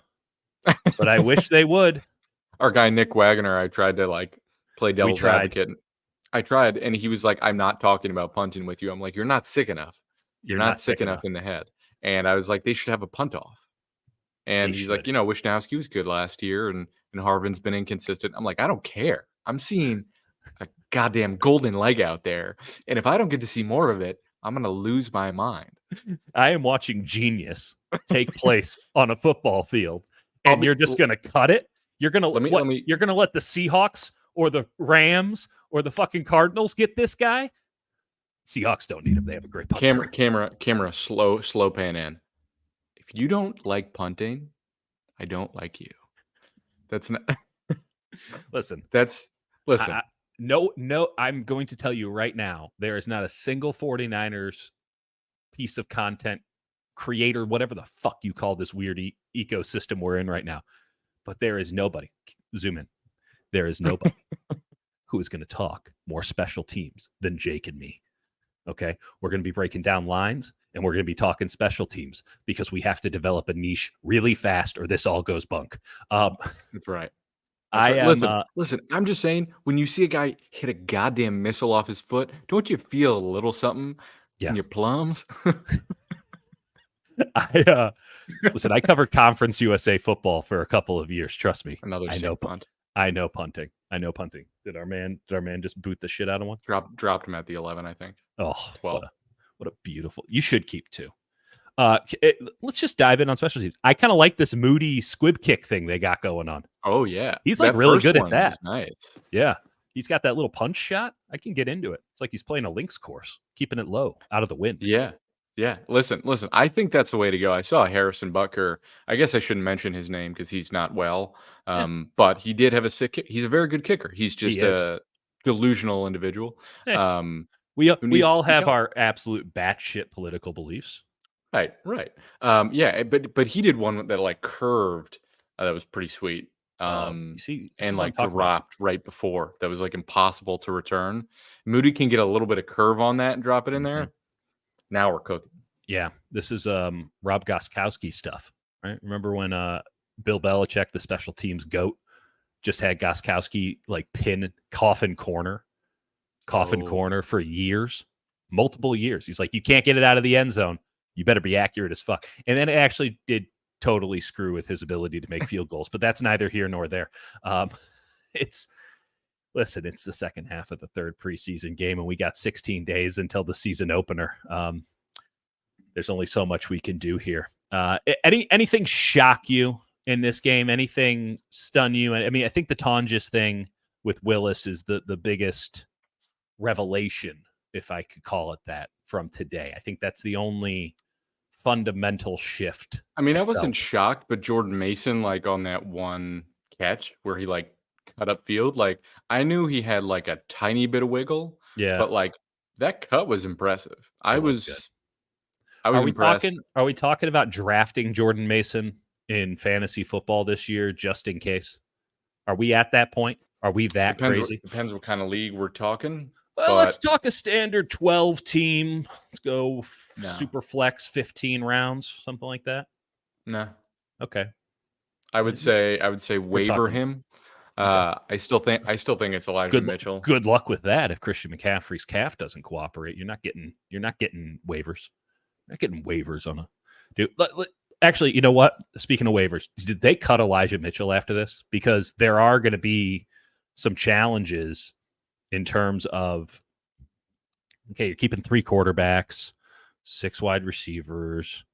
Speaker 1: but I wish they would.
Speaker 2: Our guy Nick Wagner, I tried to like play devil's advocate. I tried, and he was like, "I'm not talking about punting with you." I'm like, "You're not sick enough. You're not sick enough in the head." And I was like, "They should have a punt off." And he's like, Wishnowski was good last year, and Harvin's been inconsistent. I'm like, I don't care. I'm seeing a goddamn golden leg out there, and if I don't get to see more of it, I'm gonna lose my mind.
Speaker 1: I am watching genius take place on a football field, and you're just gonna cut it. You're gonna you're gonna let the Seahawks or the Rams or the fucking Cardinals get this guy? Seahawks don't need him. They have a great punter.
Speaker 2: Camera, slow pan in. If you don't like punting, I don't like you. That's not.
Speaker 1: Listen. No. I'm going to tell you right now, there is not a single 49ers piece of content creator, whatever the fuck you call this weird ecosystem we're in right now. But there is nobody. Zoom in. There is nobody who is going to talk more special teams than Jake and me. Okay? We're going to be breaking down lines, and we're going to be talking special teams because we have to develop a niche really fast, or this all goes bunk.
Speaker 2: That's right. Listen, I'm just saying, when you see a guy hit a goddamn missile off his foot, don't you feel a little something in your plums?
Speaker 1: Listen, I covered Conference USA football for a couple of years. Trust me. I know punting. Did our man just boot the shit out of one?
Speaker 2: Dropped him at the 11, I think.
Speaker 1: Oh, 12. What a beautiful. You should keep 2. Let's just dive in on special teams. I kind of like this Moody squib kick thing they got going on.
Speaker 2: Oh yeah,
Speaker 1: he's like really good at that.
Speaker 2: Nice.
Speaker 1: Yeah, he's got that little punch shot. I can get into it. It's like he's playing a links course, keeping it low, out of the wind.
Speaker 2: Yeah. Listen. I think that's the way to go. I saw Harrison Butker. I guess I shouldn't mention his name because he's not well. But he did have a sick kick. He's a very good kicker. He's just a delusional individual.
Speaker 1: We all have our absolute batshit political beliefs.
Speaker 2: Right. But he did one that like curved. That was pretty sweet. And like dropped right before. That was like impossible to return. Moody can get a little bit of curve on that and drop it in there. Now we're cooking.
Speaker 1: Yeah, this is Rob Gronkowski stuff, right? Remember when Bill Belichick, the special teams GOAT, just had Gronkowski like pin coffin corner for years, multiple years. He's like, you can't get it out of the end zone. You better be accurate as fuck. And then it actually did totally screw with his ability to make field goals, but that's neither here nor there. It's the second half of the third preseason game, and we got 16 days until the season opener. There's only so much we can do here. Anything shock you in this game? Anything stun you? I mean, I think the Tonjes thing with Willis is the biggest revelation, if I could call it that, from today. I think that's the only fundamental shift.
Speaker 2: I mean, I wasn't shocked, but Jordan Mason, like on that one catch where he like cut up field, like I knew he had like a tiny bit of wiggle.
Speaker 1: Yeah,
Speaker 2: but like that cut was impressive. I was impressed.
Speaker 1: Are we talking about drafting Jordan Mason in fantasy football this year just in case? Are we at that point? Are we that crazy?
Speaker 2: Depends what kind of league we're talking.
Speaker 1: Well, let's talk a standard 12 team. Let's go super flex 15 rounds, something like that.
Speaker 2: No.
Speaker 1: Okay.
Speaker 2: I would say waiver him. Okay. I still think it's Elijah Mitchell.
Speaker 1: Good luck with that. If Christian McCaffrey's calf doesn't cooperate, you're not getting waivers. You're not getting waivers on a dude. Actually, you know what? Speaking of waivers, did they cut Elijah Mitchell after this? Because there are going to be some challenges in terms of, okay, you're keeping 3 quarterbacks, 6 wide receivers.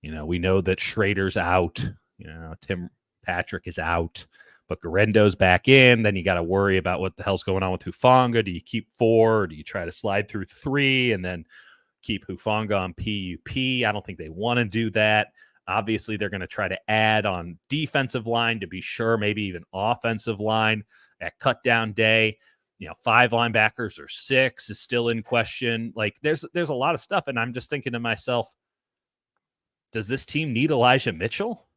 Speaker 1: We know that Schrader's out. Tim Patrick is out, but Garendo's back in. Then you got to worry about what the hell's going on with Hufanga. Do you keep 4 or do you try to slide through 3 and then keep Hufanga on PUP? I don't think they want to do that. Obviously, they're going to try to add on defensive line to be sure, maybe even offensive line at cut down day. 5 linebackers or 6 is still in question. Like there's a lot of stuff. And I'm just thinking to myself, does this team need Elijah Mitchell?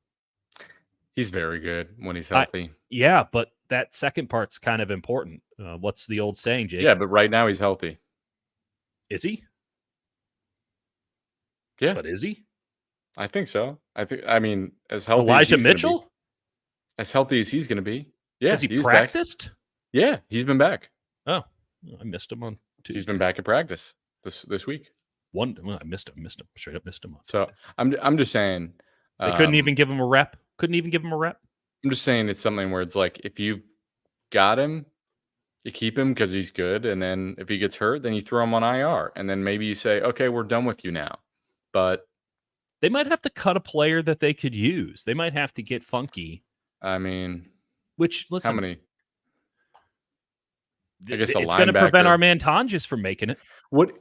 Speaker 2: He's very good when he's healthy.
Speaker 1: Yeah, but that second part's kind of important. What's the old saying, Jake?
Speaker 2: Yeah, but right now he's healthy.
Speaker 1: Is he?
Speaker 2: Yeah.
Speaker 1: But is he?
Speaker 2: I think so. I mean, as healthy
Speaker 1: Elijah Mitchell?
Speaker 2: As healthy as he's going to be. Yeah.
Speaker 1: Has he practiced?
Speaker 2: Back. Yeah, he's been back.
Speaker 1: Oh, I missed him on Tuesday.
Speaker 2: He's been back at practice this week.
Speaker 1: I missed him. Straight up missed him.
Speaker 2: So I'm just saying.
Speaker 1: They couldn't even give him a rep. I'm
Speaker 2: just saying it's something where it's like, if you got him, you keep him because he's good. And then if he gets hurt, then you throw him on IR. And then maybe you say, okay, we're done with you now. But
Speaker 1: they might have to cut a player that they could use. They might have to get funky.
Speaker 2: I mean,
Speaker 1: listen,
Speaker 2: how many? I guess
Speaker 1: it's going to prevent our man Tonjes from making it.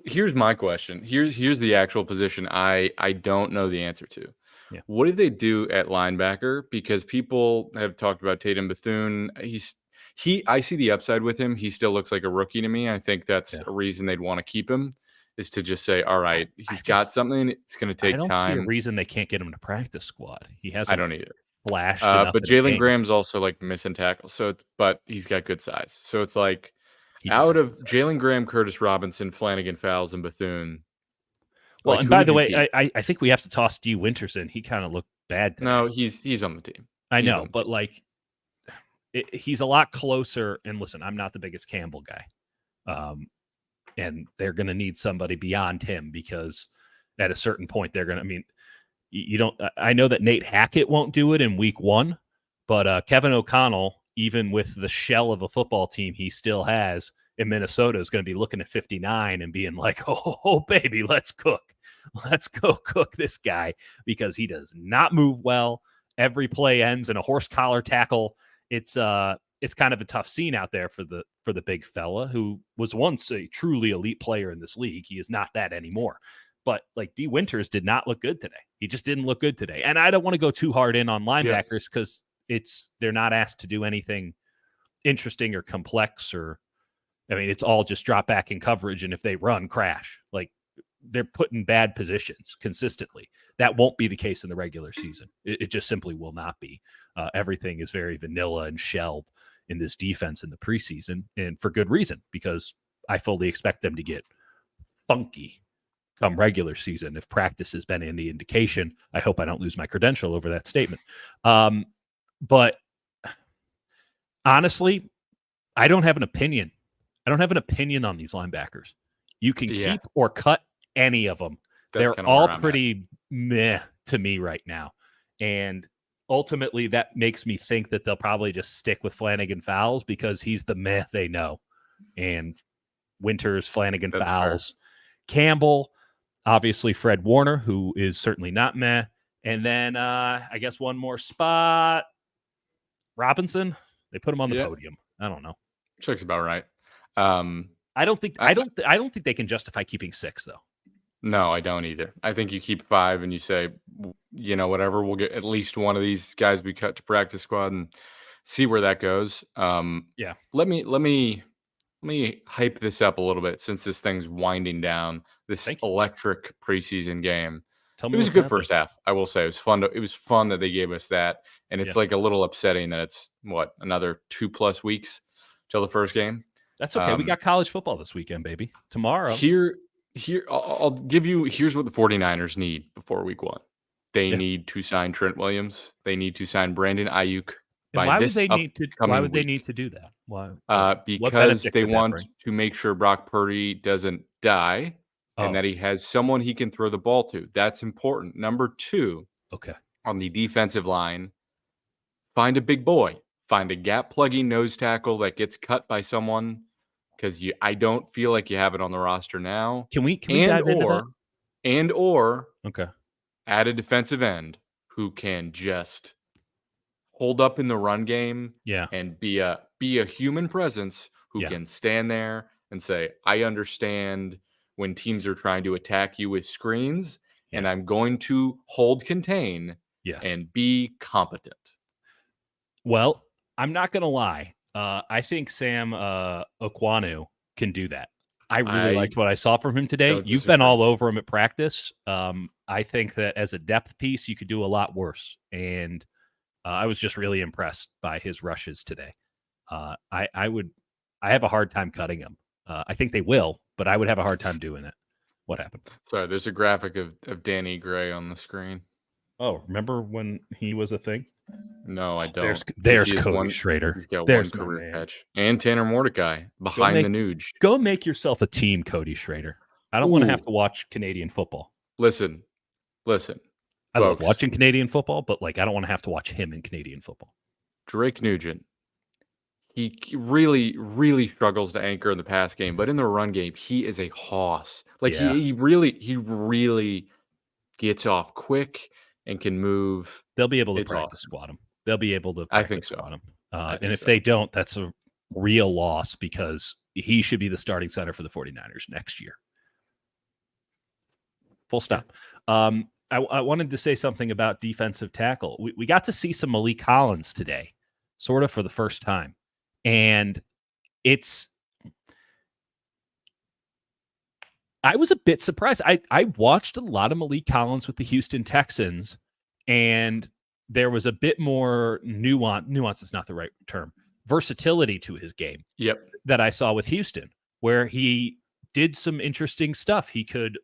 Speaker 2: Here's my question. Here's the actual position I don't know the answer to.
Speaker 1: Yeah.
Speaker 2: What did they do at linebacker? Because people have talked about Tatum Bethune. I see the upside with him. He still looks like a rookie to me. I think that's a reason they'd want to keep him, is to just say, all right, he's got something. It's going to take time.
Speaker 1: I don't see a reason they can't get him to practice squad. He hasn't.
Speaker 2: I don't either.
Speaker 1: Flashed
Speaker 2: but Jalen Graham's also like missing tackles. But he's got good size. So it's like, out of Jalen Graham, Curtis Robinson, Flanagan, Fowles, and Bethune.
Speaker 1: Well, and by the way, I think we have to toss D. Winters in. He kind of looked bad today.
Speaker 2: No, he's on the team.
Speaker 1: I know, but like, he's a lot closer. And listen, I'm not the biggest Campbell guy. And they're going to need somebody beyond him, because at a certain point, they're going to, I mean, you don't, I know that Nate Hackett won't do it in week 1, but Kevin O'Connell, even with the shell of a football team he still has in Minnesota, is going to be looking at 59 and being like, oh, baby, let's cook. Let's go cook this guy, because he does not move well. Every play ends in a horse collar tackle. It's kind of a tough scene out there for the big fella who was once a truly elite player in this league. He is not that anymore. But like D. Winters did not look good today. He just didn't look good today. And I don't want to go too hard in on linebackers, because they're not asked to do anything interesting or complex, or I mean, it's all just drop back in coverage, and if they run, crash. Like, they're put in bad positions consistently. That won't be the case in the regular season. It just simply will not be. Everything is very vanilla and shelled in this defense in the preseason, and for good reason, because I fully expect them to get funky come regular season. If practice has been any indication, I hope I don't lose my credential over that statement. But honestly, I don't have an opinion. I don't have an opinion on these linebackers. You can keep or cut any of them. They're all pretty meh to me right now. And ultimately, that makes me think that they'll probably just stick with Flanagan Fowles because he's the meh they know. And Winters, Flanagan
Speaker 2: That's
Speaker 1: Fowles, Campbell, obviously Fred Warner, who is certainly not meh. And then I guess one more spot, Robinson. They put him on the podium. I don't know.
Speaker 2: Checks about right.
Speaker 1: I don't think they can justify keeping 6 though.
Speaker 2: No, I don't either. I think you keep 5 and you say, whatever, we'll get at least one of these guys we cut to practice squad and see where that goes.
Speaker 1: Yeah.
Speaker 2: Let me hype this up a little bit since this thing's winding down. This electric preseason game. It was a good first half. I will say it was fun. It was fun that they gave us that, and it's like a little upsetting that it's another 2+ weeks till the first game.
Speaker 1: That's okay. We got college football this weekend, baby. Tomorrow.
Speaker 2: I'll give you. Here's what the 49ers need before week 1. They need to sign Trent Williams. They need to sign Brandon Ayuk.
Speaker 1: Why would they need to do that? Why?
Speaker 2: Because they want to make sure Brock Purdy doesn't die and that he has someone he can throw the ball to. That's important. Number 2, on the defensive line, find a big boy. Find a gap-plugging nose tackle that gets cut by someone because I don't feel like you have it on the roster now.
Speaker 1: Can we dive into that?
Speaker 2: And/or add a defensive end who can just hold up in the run game and be a human presence who can stand there and say, I understand when teams are trying to attack you with screens, and I'm going to contain and be competent.
Speaker 1: Well, I'm not going to lie. I think Sam Okwanu can do that. I really liked what I saw from him today. You've been all over him at practice. I think that as a depth piece, you could do a lot worse. And I was just really impressed by his rushes today. I have a hard time cutting him. I think they will, but I would have a hard time doing it. What happened?
Speaker 2: Sorry, there's a graphic of Danny Gray on the screen.
Speaker 1: Oh, remember when he was a thing?
Speaker 2: No, I don't.
Speaker 1: There's Cody Schrader.
Speaker 2: He's got one career catch. And Tanner Mordecai behind the Nuge.
Speaker 1: Go make yourself a team, Cody Schrader. I don't want to have to watch Canadian football.
Speaker 2: Listen.
Speaker 1: I love watching Canadian football, but I don't want to have to watch him in Canadian football.
Speaker 2: Drake Nugent. He really, really struggles to anchor in the pass game, but in the run game, he is a hoss. He really gets off quick and can move.
Speaker 1: They'll be able to practice squad him. They'll be able to practice squad him. And if they don't, that's a real loss because he should be the starting center for the 49ers next year. Full stop. I wanted to say something about defensive tackle. We got to see some Malik Collins today, sort of for the first time. And I was a bit surprised. I watched a lot of Malik Collins with the Houston Texans, and there was a bit more nuance is not the right term, versatility to his game that I saw with Houston, where he did some interesting stuff. He could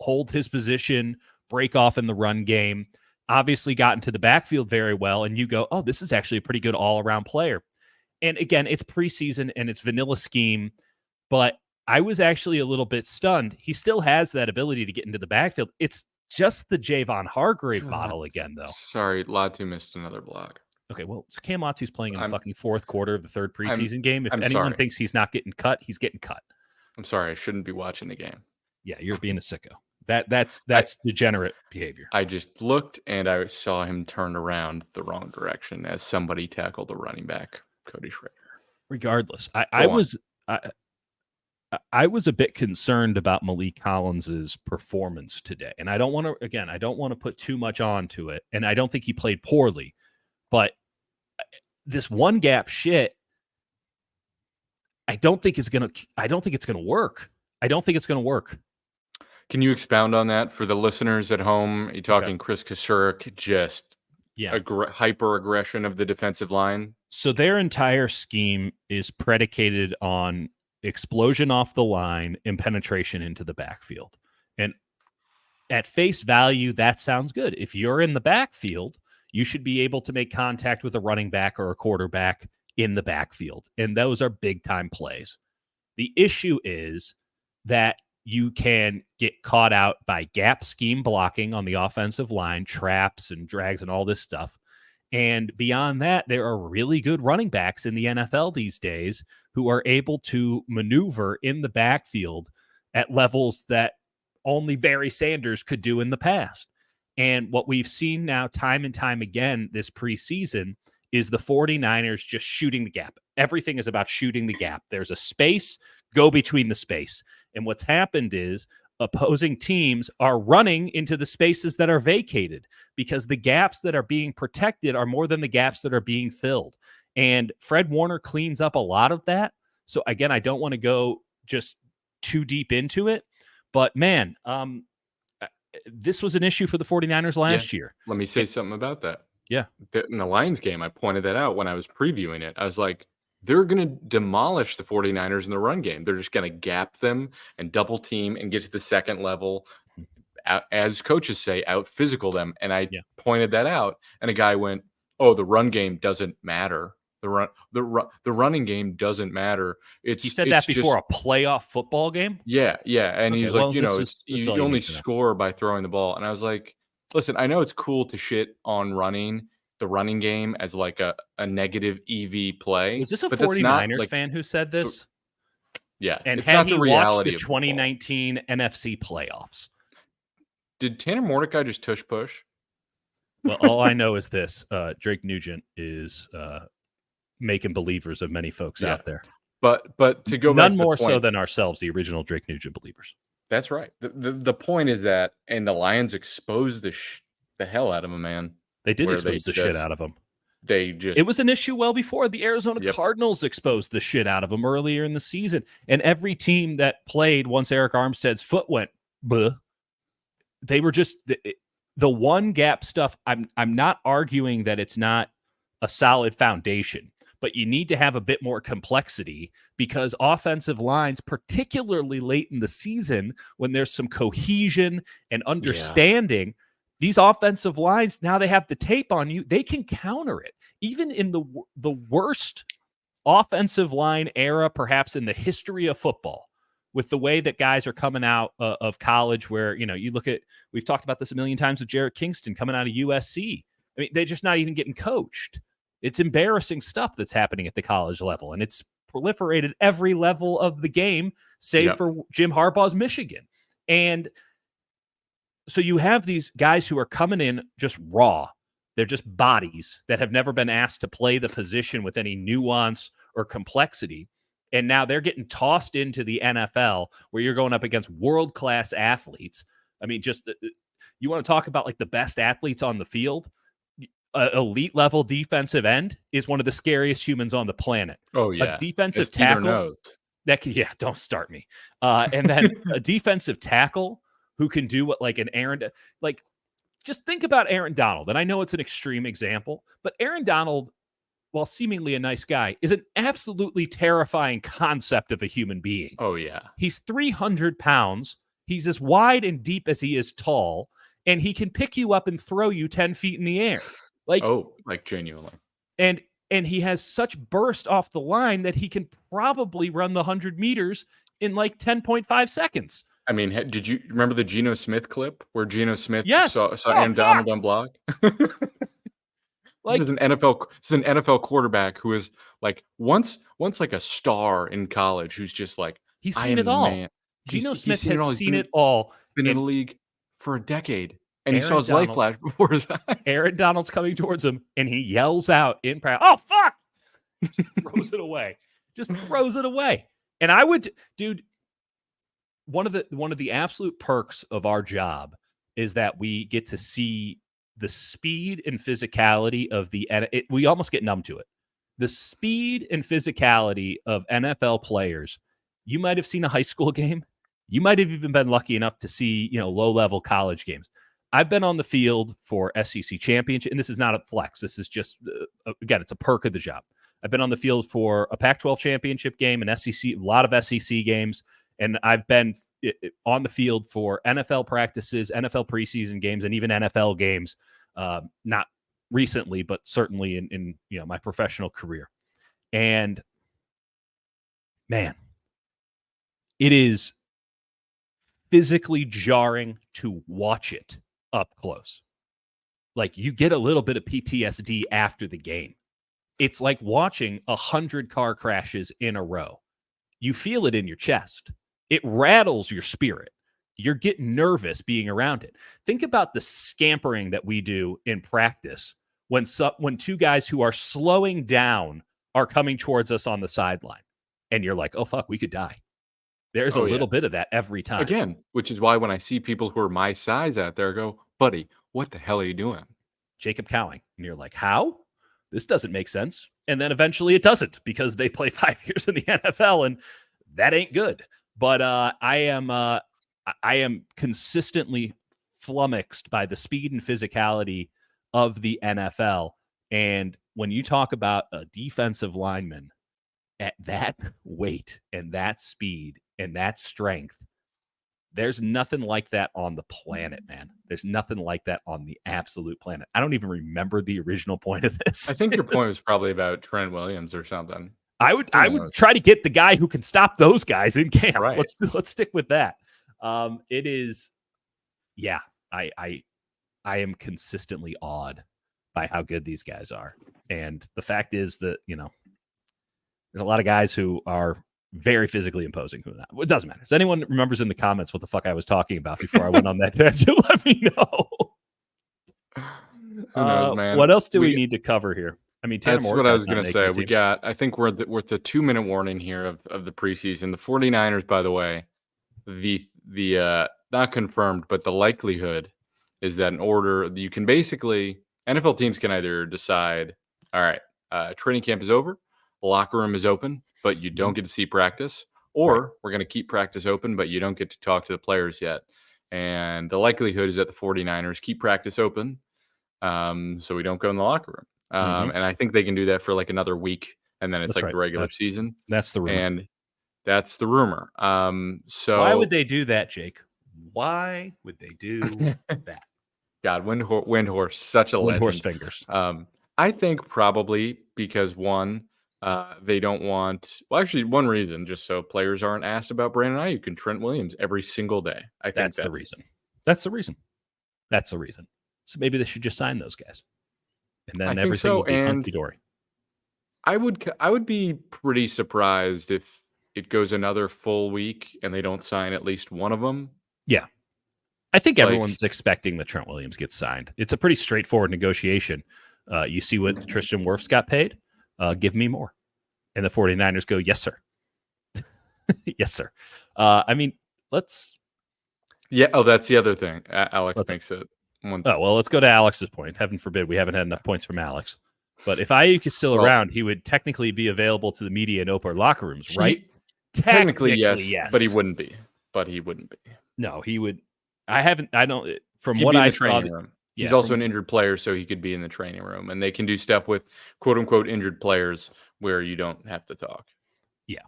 Speaker 1: hold his position, break off in the run game, obviously got into the backfield very well, and you go, oh, this is actually a pretty good all-around player. And again, it's preseason and it's vanilla scheme, but I was actually a little bit stunned. He still has that ability to get into the backfield. It's just the Javon Hargrave model again, though.
Speaker 2: Sorry, Latu missed another block.
Speaker 1: Okay, well, so Cam Latu's playing in the fucking fourth quarter of the third preseason game. If anyone thinks he's not getting cut, he's getting cut.
Speaker 2: I'm sorry, I shouldn't be watching the game.
Speaker 1: Yeah, you're being a sicko. That's degenerate behavior.
Speaker 2: I just looked and I saw him turn around the wrong direction as somebody tackled the running back, Cody Schrader.
Speaker 1: Regardless, I was a bit concerned about Malik Collins's performance today, and I don't want to put too much onto it, and I don't think he played poorly, but this one gap shit, I don't think it's gonna work. I don't think it's gonna work.
Speaker 2: Can you expound on that for the listeners at home? Are you talking Chris Kasurek, just hyper aggression of the defensive line?
Speaker 1: So their entire scheme is predicated on explosion off the line and penetration into the backfield. And at face value, that sounds good. If you're in the backfield, you should be able to make contact with a running back or a quarterback in the backfield. And those are big time plays. The issue is that you can get caught out by gap scheme blocking on the offensive line, traps and drags and all this stuff. And beyond that, there are really good running backs in the NFL these days who are able to maneuver in the backfield at levels that only Barry Sanders could do in the past. And what we've seen now time and time again this preseason is the 49ers just shooting the gap. Everything is about shooting the gap. There's a space, go between the space. And what's happened is opposing teams are running into the spaces that are vacated because the gaps that are being protected are more than the gaps that are being filled. And Fred Warner cleans up a lot of that. So again, I don't want to go just too deep into it, but man, this was an issue for the 49ers last year.
Speaker 2: Let me say something about that.
Speaker 1: Yeah.
Speaker 2: In the Lions game, I pointed that out when I was previewing it. I was like, they're going to demolish the 49ers in the run game. They're just going to gap them and double team and get to the second level. As coaches say, out physical them. And I pointed that out, and a guy went, "Oh, the run game doesn't matter. The running game doesn't matter."
Speaker 1: He said that before a playoff football game.
Speaker 2: Yeah, and he's like, you only score by throwing the ball. And I was like, listen, I know it's cool to shit on the running game as like a negative EV play.
Speaker 1: Was this a 49ers fan who said this?
Speaker 2: Yeah,
Speaker 1: and
Speaker 2: it's
Speaker 1: had
Speaker 2: not
Speaker 1: he
Speaker 2: the reality
Speaker 1: watched the 2019 NFC playoffs?
Speaker 2: Did Tanner Mordecai just tush push?
Speaker 1: Well, all I know is this: Drake Nugent is making believers of many folks out there.
Speaker 2: But to go
Speaker 1: none
Speaker 2: back
Speaker 1: more
Speaker 2: to the point,
Speaker 1: so than ourselves, the original Drake Nugent believers.
Speaker 2: That's right. The point is that, and the Lions exposed the hell out of him, man.
Speaker 1: They did expose the shit out of him.
Speaker 2: It
Speaker 1: was an issue well before. The Arizona Cardinals exposed the shit out of him earlier in the season. And every team that played once Eric Armstead's foot went, bleh, they were just the one gap stuff. I'm not arguing that it's not a solid foundation, but you need to have a bit more complexity because offensive lines, particularly late in the season, when there's some cohesion and understanding, these offensive lines, now they have the tape on you. They can counter it. Even in the worst offensive line era, perhaps in the history of football, with the way that guys are coming out of college where, you look at, we've talked about this a million times with Jarrett Kingston coming out of USC. I mean, they're just not even getting coached. It's embarrassing stuff that's happening at the college level, and it's proliferated every level of the game, save for Jim Harbaugh's Michigan. And so you have these guys who are coming in just raw. They're just bodies that have never been asked to play the position with any nuance or complexity. And now they're getting tossed into the NFL where you're going up against world-class athletes. I mean, just you want to talk about like the best athletes on the field? Elite level defensive end is one of the scariest humans on the planet.
Speaker 2: Oh, yeah.
Speaker 1: A defensive tackle. Don't start me. And then a defensive tackle who can do what like an Aaron, like just think about Aaron Donald. And I know it's an extreme example, but Aaron Donald, while seemingly a nice guy, is an absolutely terrifying concept of a human being.
Speaker 2: Oh, yeah.
Speaker 1: He's 300 pounds. He's as wide and deep as he is tall, and he can pick you up and throw you 10 feet in the air. Like
Speaker 2: genuinely.
Speaker 1: And he has such burst off the line that he can probably run the 100 meters in like 10.5 seconds.
Speaker 2: I mean, did you remember the Geno Smith clip where Geno Smith saw Aaron Donald on block? This is an NFL quarterback who is like once like a star in college who's just like,
Speaker 1: he's seen it all. Geno Smith has seen it all.
Speaker 2: Been in the league for a decade. And he saw his life flash before his eyes.
Speaker 1: Aaron Donald's coming towards him, and he yells out in practice, "Oh, fuck!" Throws it away. Just throws it away. And I would, dude, one of the absolute perks of our job is that we get to see the speed and physicality of we almost get numb to it. The speed and physicality of NFL players. You might have seen a high school game. You might have even been lucky enough to see, low-level college games. I've been on the field for SEC championship, and this is not a flex. This is just, again, it's a perk of the job. I've been on the field for a Pac-12 championship game, an SEC, a lot of SEC games, and I've been on the field for NFL practices, NFL preseason games, and even NFL games. Not recently, but certainly in my professional career. And man, it is physically jarring to watch it up close. Like, you get a little bit of PTSD after the game. It's like watching 100 car crashes in a row. You feel it in your chest. It rattles your spirit. You're getting nervous being around it. Think about the scampering that we do in practice when two guys who are slowing down are coming towards us on the sideline. And you're like, oh, fuck, we could die. There's a little bit of that every time.
Speaker 2: Again, which is why when I see people who are my size out there, I go, buddy, what the hell are you doing?
Speaker 1: Jacob Cowing. And you're like, how? This doesn't make sense. And then eventually it doesn't, because they play 5 years in the NFL, and that ain't good. But I am consistently flummoxed by the speed and physicality of the NFL. And when you talk about a defensive lineman at that weight and that speed and that strength, there's nothing like that on the planet, man. There's nothing like that on the absolute planet. I don't even remember the original point of this.
Speaker 2: I think your point was probably about Trent Williams or something.
Speaker 1: I would try to get the guy who can stop those guys in camp.
Speaker 2: Right.
Speaker 1: Let's stick with that. It is, yeah. I am consistently awed by how good these guys are, and the fact is that there's a lot of guys who are very physically imposing. It doesn't matter. If anyone remembers in the comments what the fuck I was talking about before I went on that tangent, let me know.
Speaker 2: Who knows, man?
Speaker 1: What else do we need to cover here? I mean,
Speaker 2: that's what I was going to say. We got, I think we're at the 2-minute warning here of the preseason. The 49ers, by the way, the not confirmed, but the likelihood is that in order, you can basically, NFL teams can either decide, all right, training camp is over, locker room is open, but you don't get to see practice, or we're going to keep practice open, but you don't get to talk to the players yet. And the likelihood is that the 49ers keep practice open, so we don't go in the locker room. And I think they can do that for like another week, and then it's the regular season.
Speaker 1: That's the rumor.
Speaker 2: And that's the rumor. So
Speaker 1: why would they do that, Jake? Why would they do that?
Speaker 2: God, Windhorse, such a legend.
Speaker 1: Windhorse fingers.
Speaker 2: I think probably because one, they don't want. Well, actually, one reason, just so players aren't asked about Brandon Ayuk and Trent Williams every single day. I think
Speaker 1: that's the reason. That's the reason. That's the reason. So maybe they should just sign those guys, and then everything will be hunky dory.
Speaker 2: I would be pretty surprised if it goes another full week and they don't sign at least one of them.
Speaker 1: Yeah. I think everyone's expecting that Trent Williams gets signed. It's a pretty straightforward negotiation. You see what Tristan Wirfs got paid? Give me more. And the 49ers go, yes, sir. Yes, sir. I mean, let's...
Speaker 2: Yeah, that's the other thing. Alex makes it one thing.
Speaker 1: Oh, well, let's go to Alex's point. Heaven forbid we haven't had enough points from Alex. But if Ayuk is still around, he would technically be available to the media and open locker rooms, right?
Speaker 2: Technically, yes. But he wouldn't be.
Speaker 1: No, he would. From
Speaker 2: He'd
Speaker 1: what I saw,
Speaker 2: room. He's also an injured player, so he could be in the training room, and they can do stuff with "quote unquote" injured players where you don't have to talk.
Speaker 1: Yeah.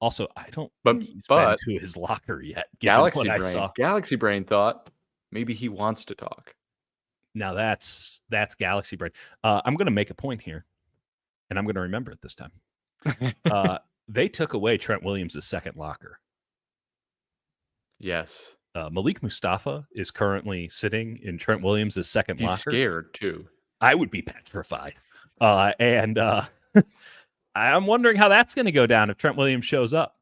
Speaker 1: Also, I don't. But he's been to his locker yet.
Speaker 2: Galaxy Brain thought maybe he wants to talk.
Speaker 1: Now that's Galaxy Brain. I'm going to make a point here, and I'm going to remember it this time. They took away Trent Williams' second locker.
Speaker 2: Yes.
Speaker 1: Malik Mustafa is currently sitting in Trent Williams' second locker.
Speaker 2: He's scared, too.
Speaker 1: I would be petrified. And I'm wondering how that's going to go down if Trent Williams shows up.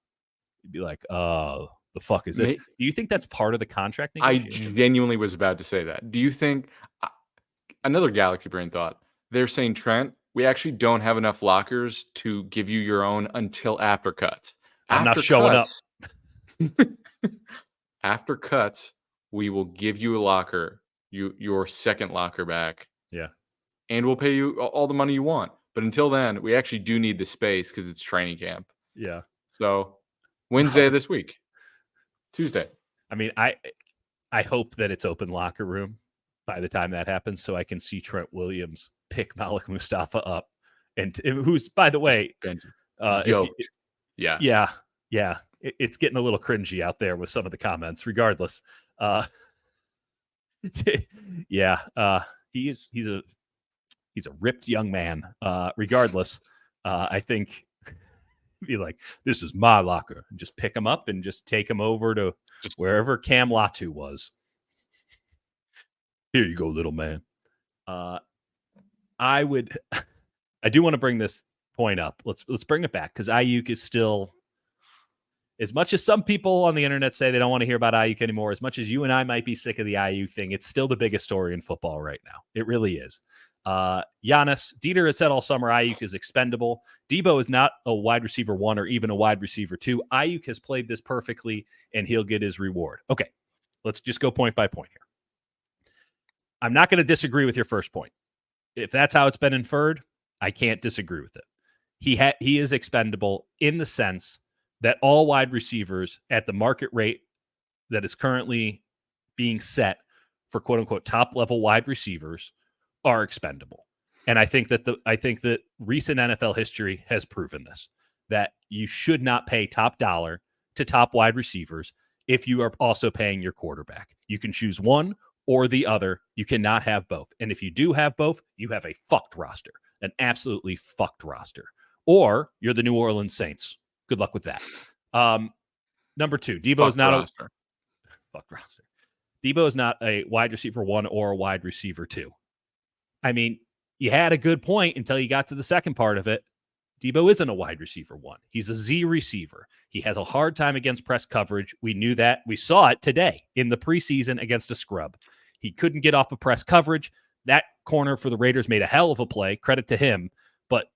Speaker 1: You'd be like, oh, the fuck is this? Do you think that's part of the contract negotiations?
Speaker 2: I genuinely was about to say that. Do you think... another Galaxy Brain thought. They're saying, Trent, we actually don't have enough lockers to give you your own until after cuts.
Speaker 1: I'm not showing up.
Speaker 2: After cuts, we will give you a locker, your second locker back.
Speaker 1: Yeah.
Speaker 2: And we'll pay you all the money you want. But until then, we actually do need the space because it's training camp.
Speaker 1: Yeah.
Speaker 2: So Wednesday this week. Tuesday.
Speaker 1: I mean, I hope that it's open locker room by the time that happens so I can see Trent Williams pick Malik Mustafa up. And who's, by the way, yeah. It's getting a little cringy out there with some of the comments, regardless. He's a ripped young man. Regardless, I think Be like, this is my locker. And just pick him up and just take him over to wherever Cam Latu was. Here you go, little man. I do want to bring this point up. Let's bring it back because Ayuk is still, as much as some people on the internet say they don't want to hear about Ayuk anymore, as much as you and I might be sick of the Ayuk thing, it's still the biggest story in football right now. It really is. Giannis, Dieter has said all summer Ayuk is expendable. Debo is not a wide receiver 1 or even a wide receiver 2. Ayuk has played this perfectly, and he'll get his reward. Okay, let's just go point by point here. I'm not going to disagree with your first point. If that's how it's been inferred, I can't disagree with it. He is expendable in the sense that all wide receivers at the market rate that is currently being set for quote-unquote top-level wide receivers are expendable. And I think that recent NFL history has proven this, that you should not pay top dollar to top wide receivers if you are also paying your quarterback. You can choose one or the other. You cannot have both. And if you do have both, you have a fucked roster, an absolutely fucked roster. Or you're the New Orleans Saints. Good luck with that. Number 2, Debo is not a fucked roster. Debo is not a wide receiver 1 or a wide receiver 2. I mean, you had a good point until you got to the second part of it. Debo isn't a wide receiver 1. He's a Z receiver. He has a hard time against press coverage. We knew that. We saw it today in the preseason against a scrub. He couldn't get off of press coverage. That corner for the Raiders made a hell of a play. Credit to him. But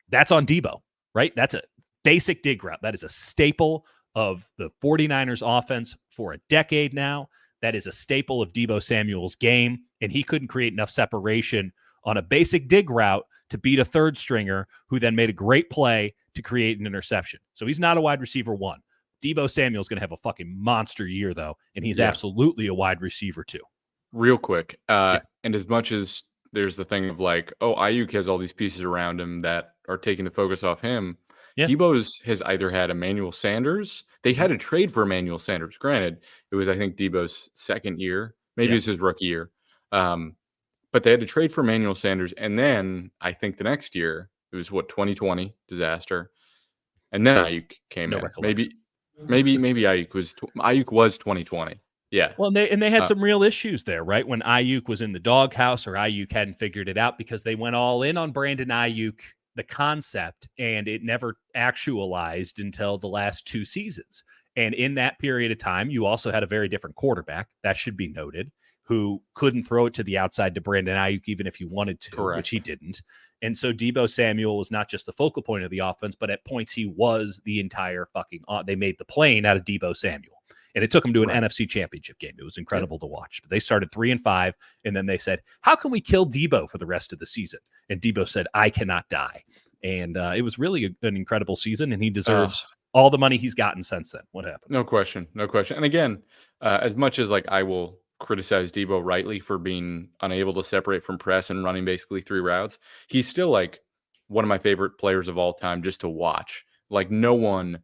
Speaker 1: that's on Debo, right? That's a basic dig route. That is a staple of the 49ers offense for a decade now. That is a staple of Debo Samuel's game, and he couldn't create enough separation on a basic dig route to beat a third stringer who then made a great play to create an interception. So he's not a wide receiver 1. Debo Samuel's going to have a fucking monster year, though, and he's absolutely a wide receiver 2.
Speaker 2: Real quick, and as much as there's the thing of like, oh, Ayuk has all these pieces around him that are taking the focus off him, Debo has either had Emmanuel Sanders. They had a trade for Emmanuel Sanders. Granted, it was, I think, Debo's second year. Maybe it was his rookie year. But they had to trade for Emmanuel Sanders. And then I think the next year, it was 2020 disaster. And then Ayuk came in. Maybe Ayuk was 2020. Yeah.
Speaker 1: Well, and they had some real issues there, right? When Ayuk was in the doghouse or Ayuk hadn't figured it out because they went all in on Brandon Ayuk, the concept, and it never actualized until the last 2 seasons. And in that period of time, you also had a very different quarterback, that should be noted, who couldn't throw it to the outside to Brandon Ayuk even if he wanted to, which he didn't. And so Debo Samuel was not just the focal point of the offense, but at points he was the entire fucking they made the plane out of Debo Samuel. And it took them to an NFC championship game. It was incredible to watch. But they started 3-5, and then they said, how can we kill Debo for the rest of the season? And Debo said, I cannot die. And it was really an incredible season, and he deserves all the money he's gotten since then. What happened?
Speaker 2: No question. And again, as much as like I will criticize Debo rightly for being unable to separate from press and running basically 3 routes, he's still like one of my favorite players of all time just to watch. Like no one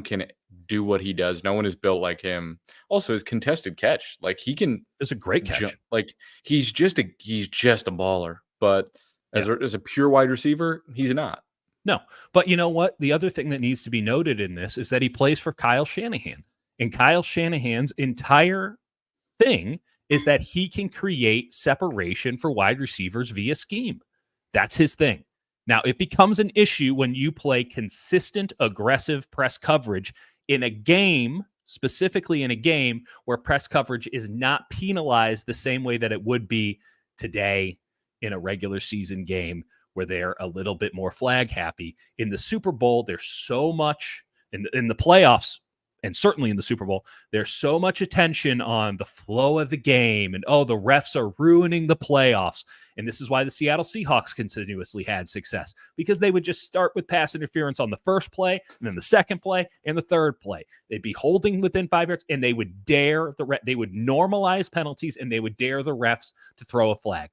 Speaker 2: can do what he does. No one is built like him. Also, his contested catch, like he can.
Speaker 1: It's a great catch.
Speaker 2: Like he's just a baller. But as a pure wide receiver, he's not.
Speaker 1: No, but you know what? The other thing that needs to be noted in this is that he plays for Kyle Shanahan, and Kyle Shanahan's entire thing is that he can create separation for wide receivers via scheme. That's his thing. Now, it becomes an issue when you play consistent, aggressive press coverage in a game, specifically in a game where press coverage is not penalized the same way that it would be today in a regular season game where they're a little bit more flag happy. In the Super Bowl, there's so much in the playoffs, and certainly in the Super Bowl, there's so much attention on the flow of the game and, the refs are ruining the playoffs. And this is why the Seattle Seahawks continuously had success, because they would just start with pass interference on the first play and then the second play and the third play. They'd be holding within 5 yards and they would dare they would normalize penalties and they would dare the refs to throw a flag.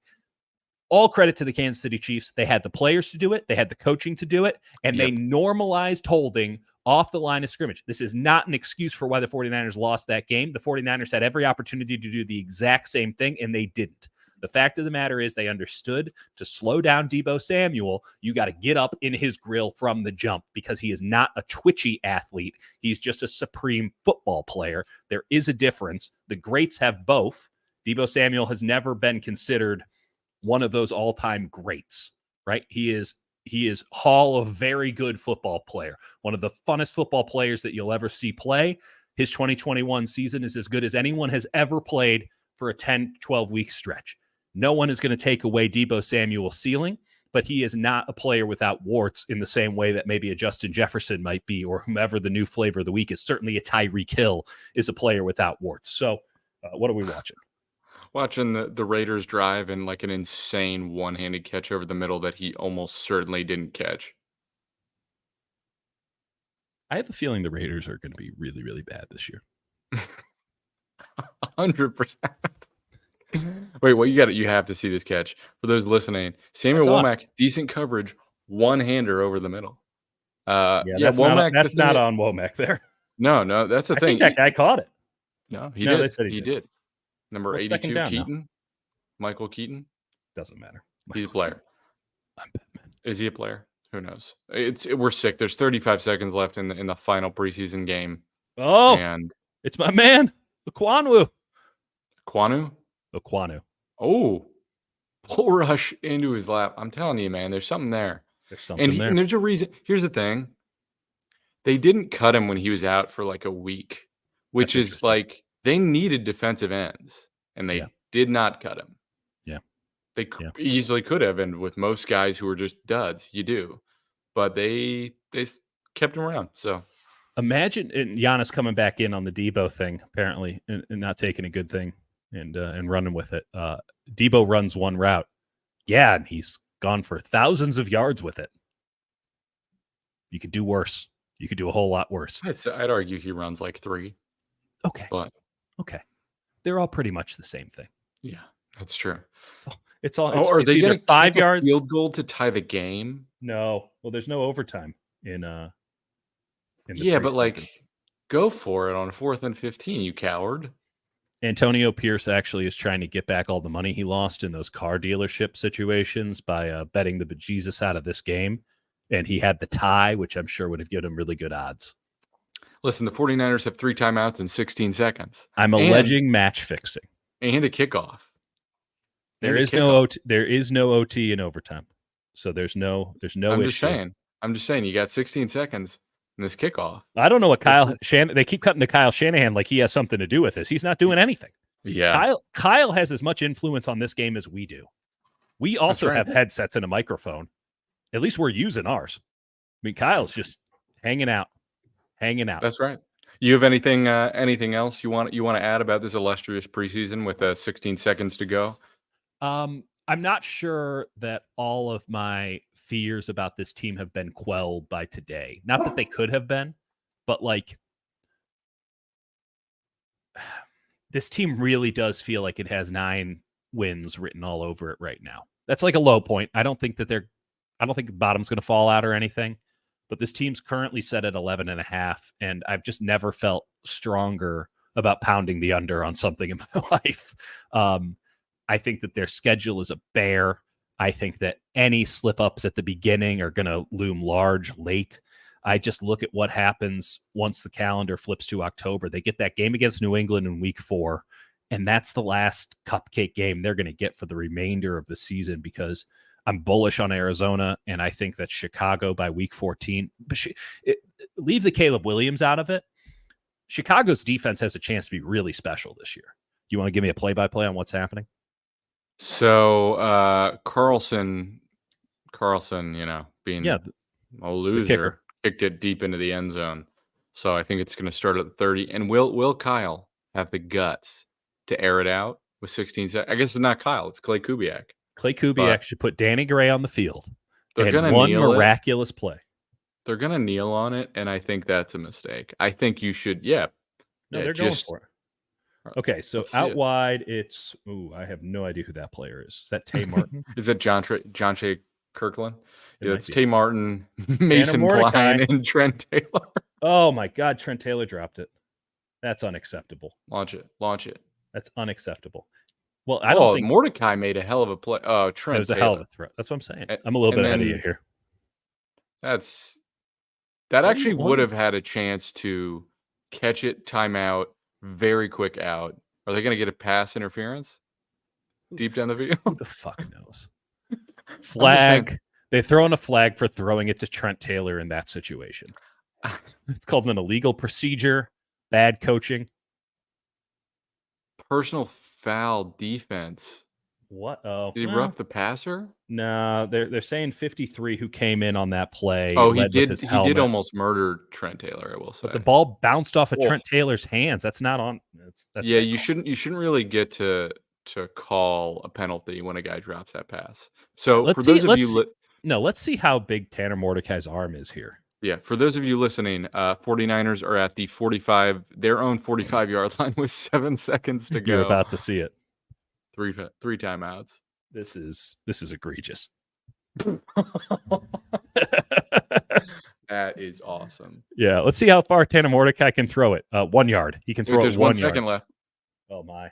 Speaker 1: All credit to the Kansas City Chiefs. They had the players to do it. They had the coaching to do it. And they normalized holding off the line of scrimmage. This is not an excuse for why the 49ers lost that game. The 49ers had every opportunity to do the exact same thing, and they didn't. The fact of the matter is they understood to slow down Deebo Samuel, you got to get up in his grill from the jump because he is not a twitchy athlete. He's just a supreme football player. There is a difference. The greats have both. Deebo Samuel has never been considered one of those all-time greats, right? He is Hall of very good football player, one of the funnest football players that you'll ever see play. His 2021 season is as good as anyone has ever played for a 10, 12-week stretch. No one is going to take away Deebo Samuel's ceiling, but he is not a player without warts in the same way that maybe a Justin Jefferson might be, or whomever the new flavor of the week is. Certainly a Tyreek Hill is a player without warts. So what are we watching?
Speaker 2: Watching the Raiders drive and like an insane one-handed catch over the middle that he almost certainly didn't catch.
Speaker 1: I have a feeling the Raiders are going to be really, really bad this year.
Speaker 2: 100%. Wait, what you have to see this catch. For those listening, Samuel Womack, decent coverage, one-hander over the middle.
Speaker 1: That's
Speaker 2: Womack,
Speaker 1: that's not on Womack there.
Speaker 2: No, that's the thing.
Speaker 1: I think that guy caught it.
Speaker 2: No, he did.
Speaker 1: They said he
Speaker 2: did. Number 82,
Speaker 1: down
Speaker 2: Keaton.
Speaker 1: now?
Speaker 2: Michael Keaton.
Speaker 1: Doesn't matter.
Speaker 2: He's a player. Is he a player? Who knows? We're sick. There's 35 seconds left in the final preseason game.
Speaker 1: Oh,
Speaker 2: and
Speaker 1: it's my man, Okwanu.
Speaker 2: Okwanu. Oh, pull rush into his lap. I'm telling you, man, there's something there. And there's a reason. Here's the thing. They didn't cut him when he was out for like a week, which is like they needed defensive ends, and they did not cut him.
Speaker 1: Yeah.
Speaker 2: They easily could have, and with most guys who are just duds, you do. But they kept him around. So
Speaker 1: imagine Giannis coming back in on the Deebo thing, apparently, and not taking a good thing and running with it. Deebo runs one route. Yeah, and he's gone for thousands of yards with it. You could do worse. You could do a whole lot worse.
Speaker 2: I'd argue he runs like 3.
Speaker 1: Okay.
Speaker 2: But
Speaker 1: okay. They're all pretty much the same thing.
Speaker 2: Yeah, that's true.
Speaker 1: It's all.
Speaker 2: Are they
Speaker 1: going to 5 yards
Speaker 2: field goal to tie the game?
Speaker 1: No. Well, there's no overtime in
Speaker 2: but like, go for it on 4th and 15, you coward.
Speaker 1: Antonio Pierce actually is trying to get back all the money he lost in those car dealership situations by betting the bejesus out of this game. And he had the tie, which I'm sure would have given him really good odds.
Speaker 2: Listen, the 49ers have 3 timeouts in 16 seconds.
Speaker 1: I'm alleging match fixing.
Speaker 2: And a kickoff.
Speaker 1: There is no OT in overtime. So there's no
Speaker 2: I'm
Speaker 1: issue.
Speaker 2: just saying you got 16 seconds in this kickoff.
Speaker 1: I don't know what they keep cutting to Kyle Shanahan like he has something to do with this. He's not doing anything.
Speaker 2: Yeah.
Speaker 1: Kyle has as much influence on this game as we do. We also have headsets and a microphone. At least we're using ours. I mean, Kyle's just hanging out.
Speaker 2: That's right. You have anything else you want to add about this illustrious preseason with 16 seconds to go?
Speaker 1: I'm not sure that all of my fears about this team have been quelled by today. Not that they could have been, but like this team really does feel like it has 9 wins written all over it right now. That's like a low point. I don't think the bottom's going to fall out or anything, but this team's currently set at 11.5, and I've just never felt stronger about pounding the under on something in my life. I think that their schedule is a bear. I think that any slip-ups at the beginning are going to loom large late. I just look at what happens once the calendar flips to October. They get that game against New England in week 4, and that's the last cupcake game they're going to get for the remainder of the season because I'm bullish on Arizona, and I think that Chicago by week 14, leave the Caleb Williams out of it. Chicago's defense has a chance to be really special this year. You want to give me a play-by-play on what's happening?
Speaker 2: So Carlson, being a loser, kicked it deep into the end zone. So I think it's going to start at the 30. And will Kyle have the guts to air it out with 16 seconds? I guess it's not Kyle. It's Clay Kubiak.
Speaker 1: Clay Kubiak should put Danny Gray on the field.
Speaker 2: They're going to
Speaker 1: one miraculous play.
Speaker 2: They're going to kneel on it, and I think that's a mistake. I think you should,
Speaker 1: they're going for it. Okay, so out wide, it's I have no idea who that player is. Is that Tay Martin?
Speaker 2: Is that John Shea Kirkland? It's Tay Martin, Mason Klein, and Trent Taylor.
Speaker 1: Oh my God, Trent Taylor dropped it. That's unacceptable.
Speaker 2: Launch it.
Speaker 1: That's unacceptable. Well, I don't think
Speaker 2: Mordecai made a hell of a play. Oh,
Speaker 1: it
Speaker 2: Trent
Speaker 1: was a hell of
Speaker 2: Taylor.
Speaker 1: a throw. That's what I'm saying.
Speaker 2: A-
Speaker 1: I'm a little
Speaker 2: and
Speaker 1: bit ahead of you
Speaker 2: then
Speaker 1: here.
Speaker 2: That
Speaker 1: What do you
Speaker 2: actually would
Speaker 1: want?
Speaker 2: have had a chance to catch it, timeout, very quick out. Are they going to get a pass interference deep down the
Speaker 1: Who
Speaker 2: field?
Speaker 1: the fuck knows?
Speaker 2: I'm just saying.
Speaker 1: Flag. They throw in a flag for throwing it to Trent Taylor in that situation. It's called an illegal procedure, bad coaching.
Speaker 2: Personal foul defense.
Speaker 1: What? Oh,
Speaker 2: Did he rough the passer?
Speaker 1: No, they're saying 53 who came in on that play.
Speaker 2: Oh, he
Speaker 1: led with
Speaker 2: did.
Speaker 1: his
Speaker 2: He
Speaker 1: helmet,
Speaker 2: did almost murder Trent Taylor. I will say.
Speaker 1: but the ball bounced off of
Speaker 2: Oh.
Speaker 1: Trent Taylor's hands. That's not on. That's
Speaker 2: Yeah,
Speaker 1: bad
Speaker 2: you
Speaker 1: call.
Speaker 2: shouldn't really get to call a penalty when a guy drops that pass. So
Speaker 1: Let's
Speaker 2: for
Speaker 1: see.
Speaker 2: those of
Speaker 1: Let's
Speaker 2: you,
Speaker 1: see. No, let's see how big Tanner Mordecai's arm is here.
Speaker 2: yeah, for those of you listening, 49ers are at the 45, their own 45-yard line with 7 seconds to go.
Speaker 1: You're about to see it.
Speaker 2: Three timeouts.
Speaker 1: This is egregious.
Speaker 2: That is awesome.
Speaker 1: Yeah, let's see how far Tanner Mordecai can throw it. 1 yard. He can throw
Speaker 2: There's
Speaker 1: it 1
Speaker 2: 1
Speaker 1: yard.
Speaker 2: second left.
Speaker 1: Oh my!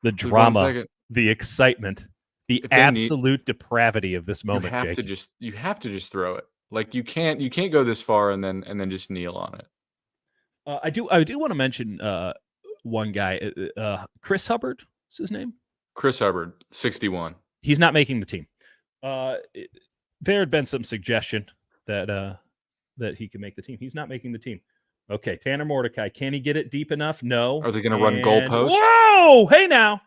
Speaker 1: The
Speaker 2: There's 1
Speaker 1: drama,
Speaker 2: second.
Speaker 1: the excitement, the
Speaker 2: If they need-
Speaker 1: absolute depravity of this
Speaker 2: You
Speaker 1: moment.
Speaker 2: have
Speaker 1: Jake.
Speaker 2: to just throw it. Like you can't go this far and then just kneel on it.
Speaker 1: I do want to mention one guy, Chris Hubbard is his name.
Speaker 2: Chris Hubbard, 61.
Speaker 1: He's not making the team. There had been some suggestion that he could make the team. He's not making the team. Okay, Tanner Mordecai, can he get it deep enough? No.
Speaker 2: Are they going to run goalpost?
Speaker 1: Whoa! Hey now.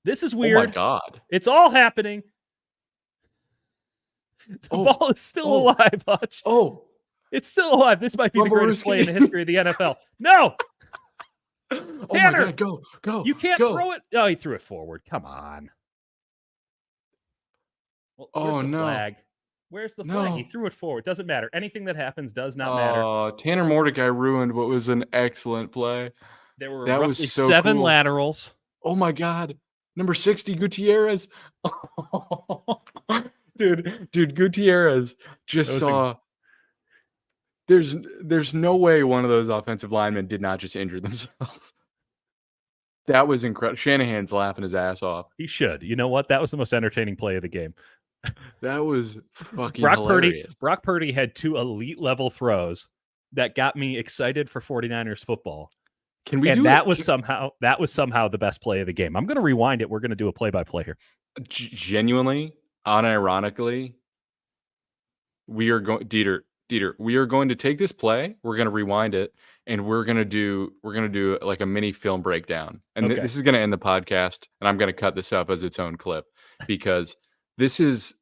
Speaker 1: This is weird.
Speaker 2: Oh my god!
Speaker 1: It's all happening. The ball is still alive, Hutch.
Speaker 2: Oh,
Speaker 1: it's still alive. This might be the greatest play in the history of the NFL. No.
Speaker 2: Oh
Speaker 1: Tanner,
Speaker 2: my god, go.
Speaker 1: You can't
Speaker 2: go.
Speaker 1: throw it. Oh, he threw it forward. Come on. Well,
Speaker 2: oh, no.
Speaker 1: Flag? Where's the flag?
Speaker 2: No.
Speaker 1: He threw it forward. Doesn't matter. Anything that happens does not matter.
Speaker 2: Oh, Tanner Mordecai ruined what was an excellent play.
Speaker 1: There were
Speaker 2: That
Speaker 1: roughly
Speaker 2: was so
Speaker 1: 7
Speaker 2: cool.
Speaker 1: laterals.
Speaker 2: Oh my god. Number 60, Gutierrez. Dude, Gutierrez just saw. There's no way one of those offensive linemen did not just injure themselves. That was incredible. Shanahan's laughing his ass off.
Speaker 1: He should. You know what? That was the most entertaining play of the game.
Speaker 2: That was fucking hilarious.
Speaker 1: Brock Purdy had 2 elite level throws that got me excited for 49ers football. That was somehow the best play of the game. I'm going to rewind it. We're going to do a play-by-play here.
Speaker 2: Genuinely, unironically, we are going Dieter, we are going to take this play, we're going to rewind it, and we're going to do like a mini film breakdown. And this is going to end the podcast, and I'm going to cut this up as its own clip because this is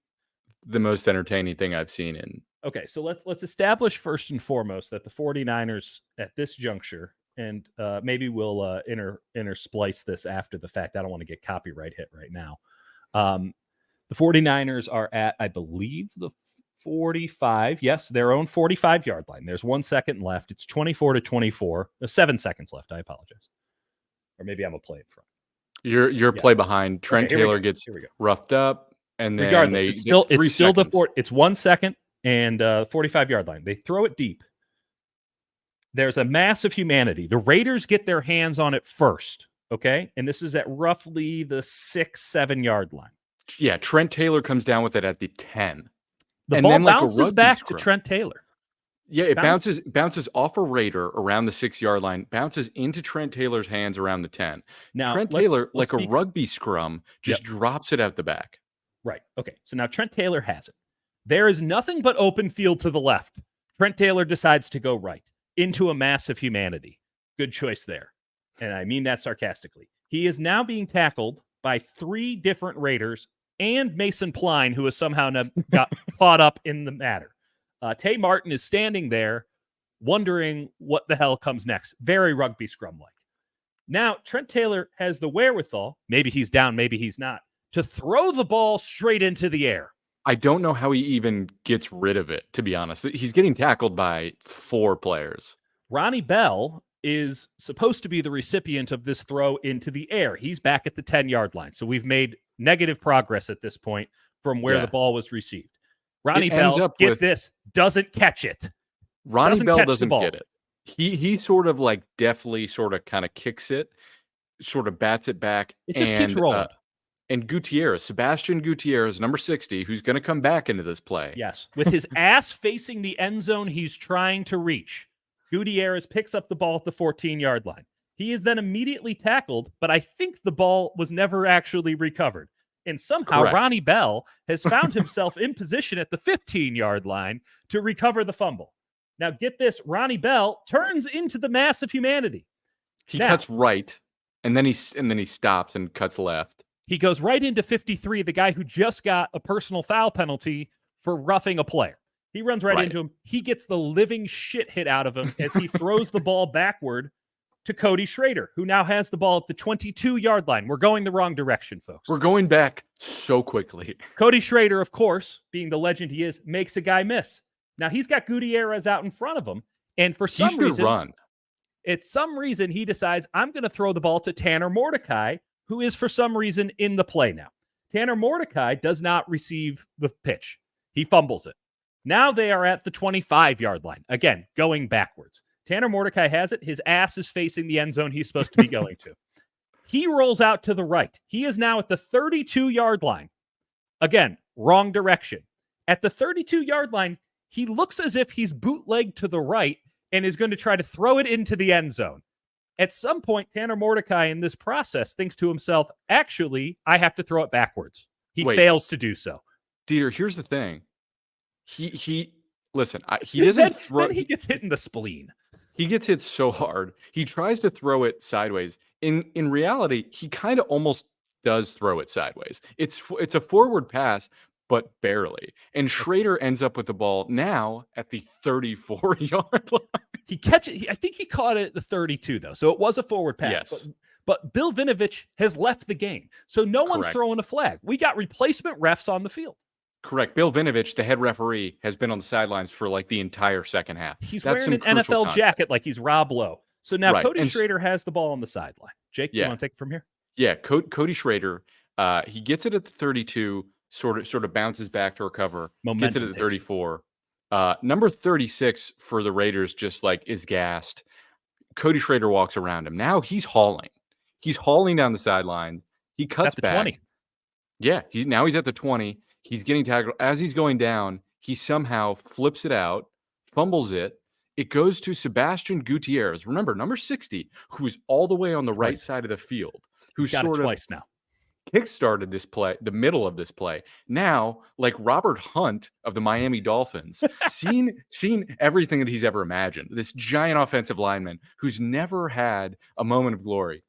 Speaker 2: the most entertaining thing I've seen in.
Speaker 1: Okay, so let's establish first and foremost that the 49ers at this juncture, and maybe we'll intersplice this after the fact. I don't want to get copyright hit right now. The 49ers are at, I believe, the 45. Yes, their own 45-yard line. There's 1 second left. It's 24-24. 7 seconds left. I apologize. Or maybe I'm a play in front.
Speaker 2: Your play behind. Trent Taylor gets roughed up, and then
Speaker 1: regardless, it's still it's 1 second and 45-yard line. They throw it deep. There's a mass of humanity. The Raiders get their hands on it first, okay? And this is at roughly the 6-7 yard line.
Speaker 2: Yeah, Trent Taylor comes down with it at the 10.
Speaker 1: The ball bounces back to Trent Taylor.
Speaker 2: Yeah, it bounces off a Raider around the 6-yard line, bounces into Trent Taylor's hands around the 10. Now, Trent Taylor, like a rugby scrum, just drops it out the back.
Speaker 1: Right. Okay. So now Trent Taylor has it. There is nothing but open field to the left. Trent Taylor decides to go right into a mass of humanity. Good choice there. And I mean that sarcastically. He is now being tackled by 3 different Raiders and Mason Pline, who has somehow got caught up in the matter. Tay Martin is standing there wondering what the hell comes next. Very rugby scrum-like. Now, Trent Taylor has the wherewithal, maybe he's down, maybe he's not, to throw the ball straight into the air.
Speaker 2: I don't know how he even gets rid of it, to be honest. He's getting tackled by 4 players.
Speaker 1: Ronnie Bell is supposed to be the recipient of this throw into the air. He's back at the 10-yard line. So we've made negative progress at this point from where the ball was received. Ronnie Bell, doesn't catch it.
Speaker 2: Ronnie Bell doesn't get it. He sort of like deftly sort of kind of kicks it. sort of bats it back.
Speaker 1: It just keeps rolling.
Speaker 2: And Gutierrez, Sebastian Gutierrez, number 60, who's going to come back into this play.
Speaker 1: Yes. With his ass facing the end zone he's trying to reach, Gutierrez picks up the ball at the 14-yard line. He is then immediately tackled, but I think the ball was never actually recovered. And somehow
Speaker 2: Correct.
Speaker 1: Ronnie Bell has found himself in position at the 15-yard line to recover the fumble. Now, get this, Ronnie Bell turns into the mass of humanity.
Speaker 2: He cuts right, and then he stops and cuts left.
Speaker 1: He goes right into 53, the guy who just got a personal foul penalty for roughing a player. He runs right into him. He gets the living shit hit out of him as he throws the ball backward to Cody Schrader, who now has the ball at the 22-yard line. We're going the wrong direction, folks.
Speaker 2: We're going back so quickly.
Speaker 1: Cody Schrader, of course, being the legend he is, makes a guy miss. Now, he's got Gutierrez out in front of him, and for some reason, it's some reason he decides, I'm going to throw the ball to Tanner Mordecai, who is for some reason in the play now. Tanner Mordecai does not receive the pitch. He fumbles it. Now they are at the 25-yard line. Again, going backwards. Tanner Mordecai has it. His ass is facing the end zone he's supposed to be going to. He rolls out to the right. He is now at the 32-yard line. Again, wrong direction. At the 32-yard line, he looks as if he's bootlegged to the right and is going to try to throw it into the end zone. At some point, Tanner Mordecai in this process thinks to himself, actually, I have to throw it backwards. He fails to do so.
Speaker 2: Dieter, here's the thing. He listen, he doesn't throw.
Speaker 1: Then he gets hit in the spleen.
Speaker 2: He gets hit so hard. He tries to throw it sideways. In reality, he kind of almost does throw it sideways. It's a forward pass, but barely. And Schrader ends up with the ball now at the 34-yard line.
Speaker 1: He catches it. I think he caught it at the 32, though. So it was a forward pass.
Speaker 2: Yes.
Speaker 1: But Bill Vinovich has left the game. So no one's throwing a flag. We got replacement refs on the field.
Speaker 2: Correct. Bill Vinovich, the head referee, has been on the sidelines for like the entire second half.
Speaker 1: He's wearing an NFL jacket like he's Rob Lowe. So now Cody Schrader has the ball on the sideline. Jake, you want to take it from here?
Speaker 2: Yeah, Cody Schrader, he gets it at the 32, sort of bounces back to recover, gets it at the 34. Number 36 for the Raiders just like is gassed. Cody Schrader walks around him. Now he's hauling. He's hauling down the sideline. He cuts
Speaker 1: at the
Speaker 2: back.
Speaker 1: 20.
Speaker 2: Yeah, he's at the 20. He's getting tackled. As he's going down, he somehow flips it out, fumbles it. It goes to Sebastian Gutierrez. Remember, number 60, who's all the way on the right side of the field. Who's
Speaker 1: got
Speaker 2: sort
Speaker 1: it
Speaker 2: of
Speaker 1: twice now.
Speaker 2: Kickstarted this play, the middle of this play. Now, like Robert Hunt of the Miami Dolphins, seen everything that he's ever imagined. This giant offensive lineman who's never had a moment of glory.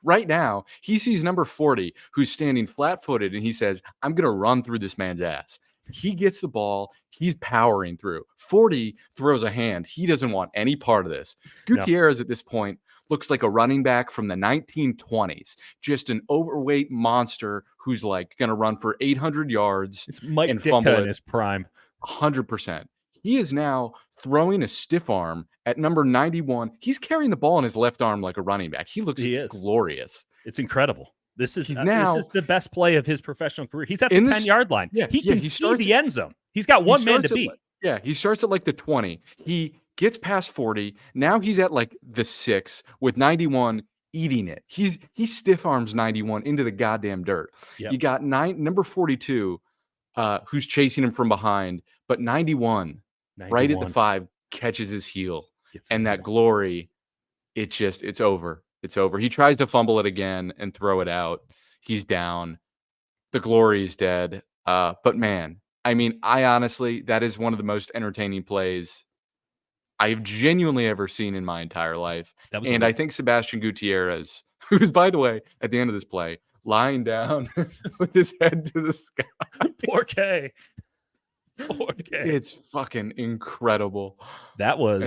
Speaker 2: Right now, he sees number 40, who's standing flat-footed, and he says, I'm going to run through this man's ass. He gets the ball. He's powering through. 40 throws a hand. He doesn't want any part of this. Gutierrez at this point looks like a running back from the 1920s, just an overweight monster who's like going to run for 800 yards.
Speaker 1: It's Mike
Speaker 2: and
Speaker 1: Ditka
Speaker 2: fumble
Speaker 1: in his prime.
Speaker 2: 100%. He is now throwing a stiff arm at number 91. He's carrying the ball in his left arm like a running back. He looks glorious.
Speaker 1: It's incredible. This is the best play of his professional career. He's at the 10-yard line.
Speaker 2: Yeah,
Speaker 1: he can see the end zone. He's got one man to beat.
Speaker 2: He starts at like the 20. He gets past 40. Now he's at like the 6 with 91 eating it. He stiff arms 91 into the goddamn dirt.
Speaker 1: Yep.
Speaker 2: You got number 42 who's chasing him from behind, but 91 right at the 5 catches his heel. And that glory, it's over. It's over. He tries to fumble it again and throw it out. He's down. The glory is dead. But man, I mean, I honestly, that is one of the most entertaining plays I've genuinely ever seen in my entire life. And I think Sebastian Gutierrez, who's, by the way, at the end of this play, lying down with his head to the sky.
Speaker 1: Poor K.
Speaker 2: It's fucking incredible.
Speaker 1: That was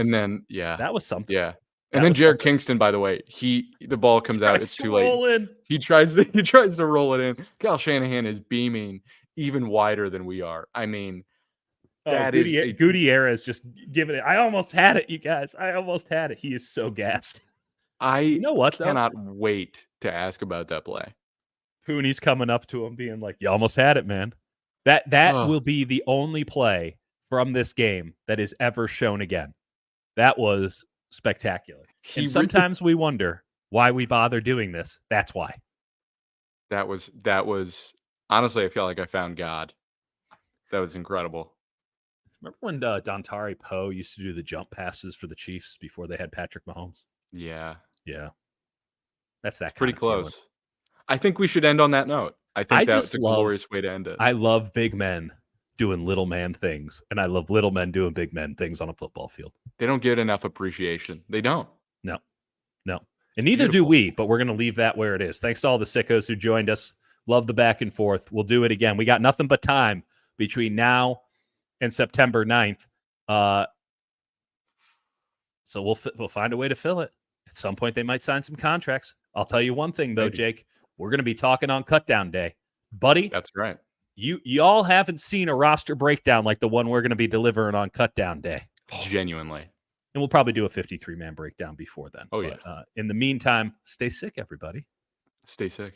Speaker 1: something.
Speaker 2: Yeah. And then Jared Kingston, by the way, the ball comes out. It's too late. He tries to roll it in. Kyle Shanahan is beaming even wider than we are. I mean,
Speaker 1: Gutierrez just giving it. I almost had it, you guys. I almost had it. He is so gassed.
Speaker 2: You know what? Cannot wait to ask about that play.
Speaker 1: Pooney's coming up to him, being like, "You almost had it, man." That will be the only play from this game that is ever shown again. That was spectacular. And sometimes we wonder, why we bother doing this. That's why.
Speaker 2: That was honestly, I feel like I found God. That was incredible.
Speaker 1: Remember when Dontari Poe used to do the jump passes for the Chiefs before they had Patrick Mahomes?
Speaker 2: Yeah.
Speaker 1: Yeah. That's that
Speaker 2: Pretty
Speaker 1: kind of feeling.
Speaker 2: close. I think we should end on that note. I think that's a glorious way to end it.
Speaker 1: I love big men doing little man things, and I love little men doing big men things on a football field.
Speaker 2: They don't get enough appreciation. They don't.
Speaker 1: No. And neither do we, but we're going to leave that where it is. Thanks to all the sickos who joined us. Love the back and forth. We'll do it again. We got nothing but time between now and September 9th. So we'll find a way to fill it. At some point, they might sign some contracts. I'll tell you one thing, though,
Speaker 2: Maybe.
Speaker 1: Jake. We're going to be talking on Cutdown Day. Buddy.
Speaker 2: That's right.
Speaker 1: Y'all haven't seen a roster breakdown like the one we're going to be delivering on Cutdown Day.
Speaker 2: Genuinely.
Speaker 1: And we'll probably do a 53-man breakdown before then.
Speaker 2: Oh, yeah.
Speaker 1: In the meantime, stay sick, everybody.
Speaker 2: Stay sick.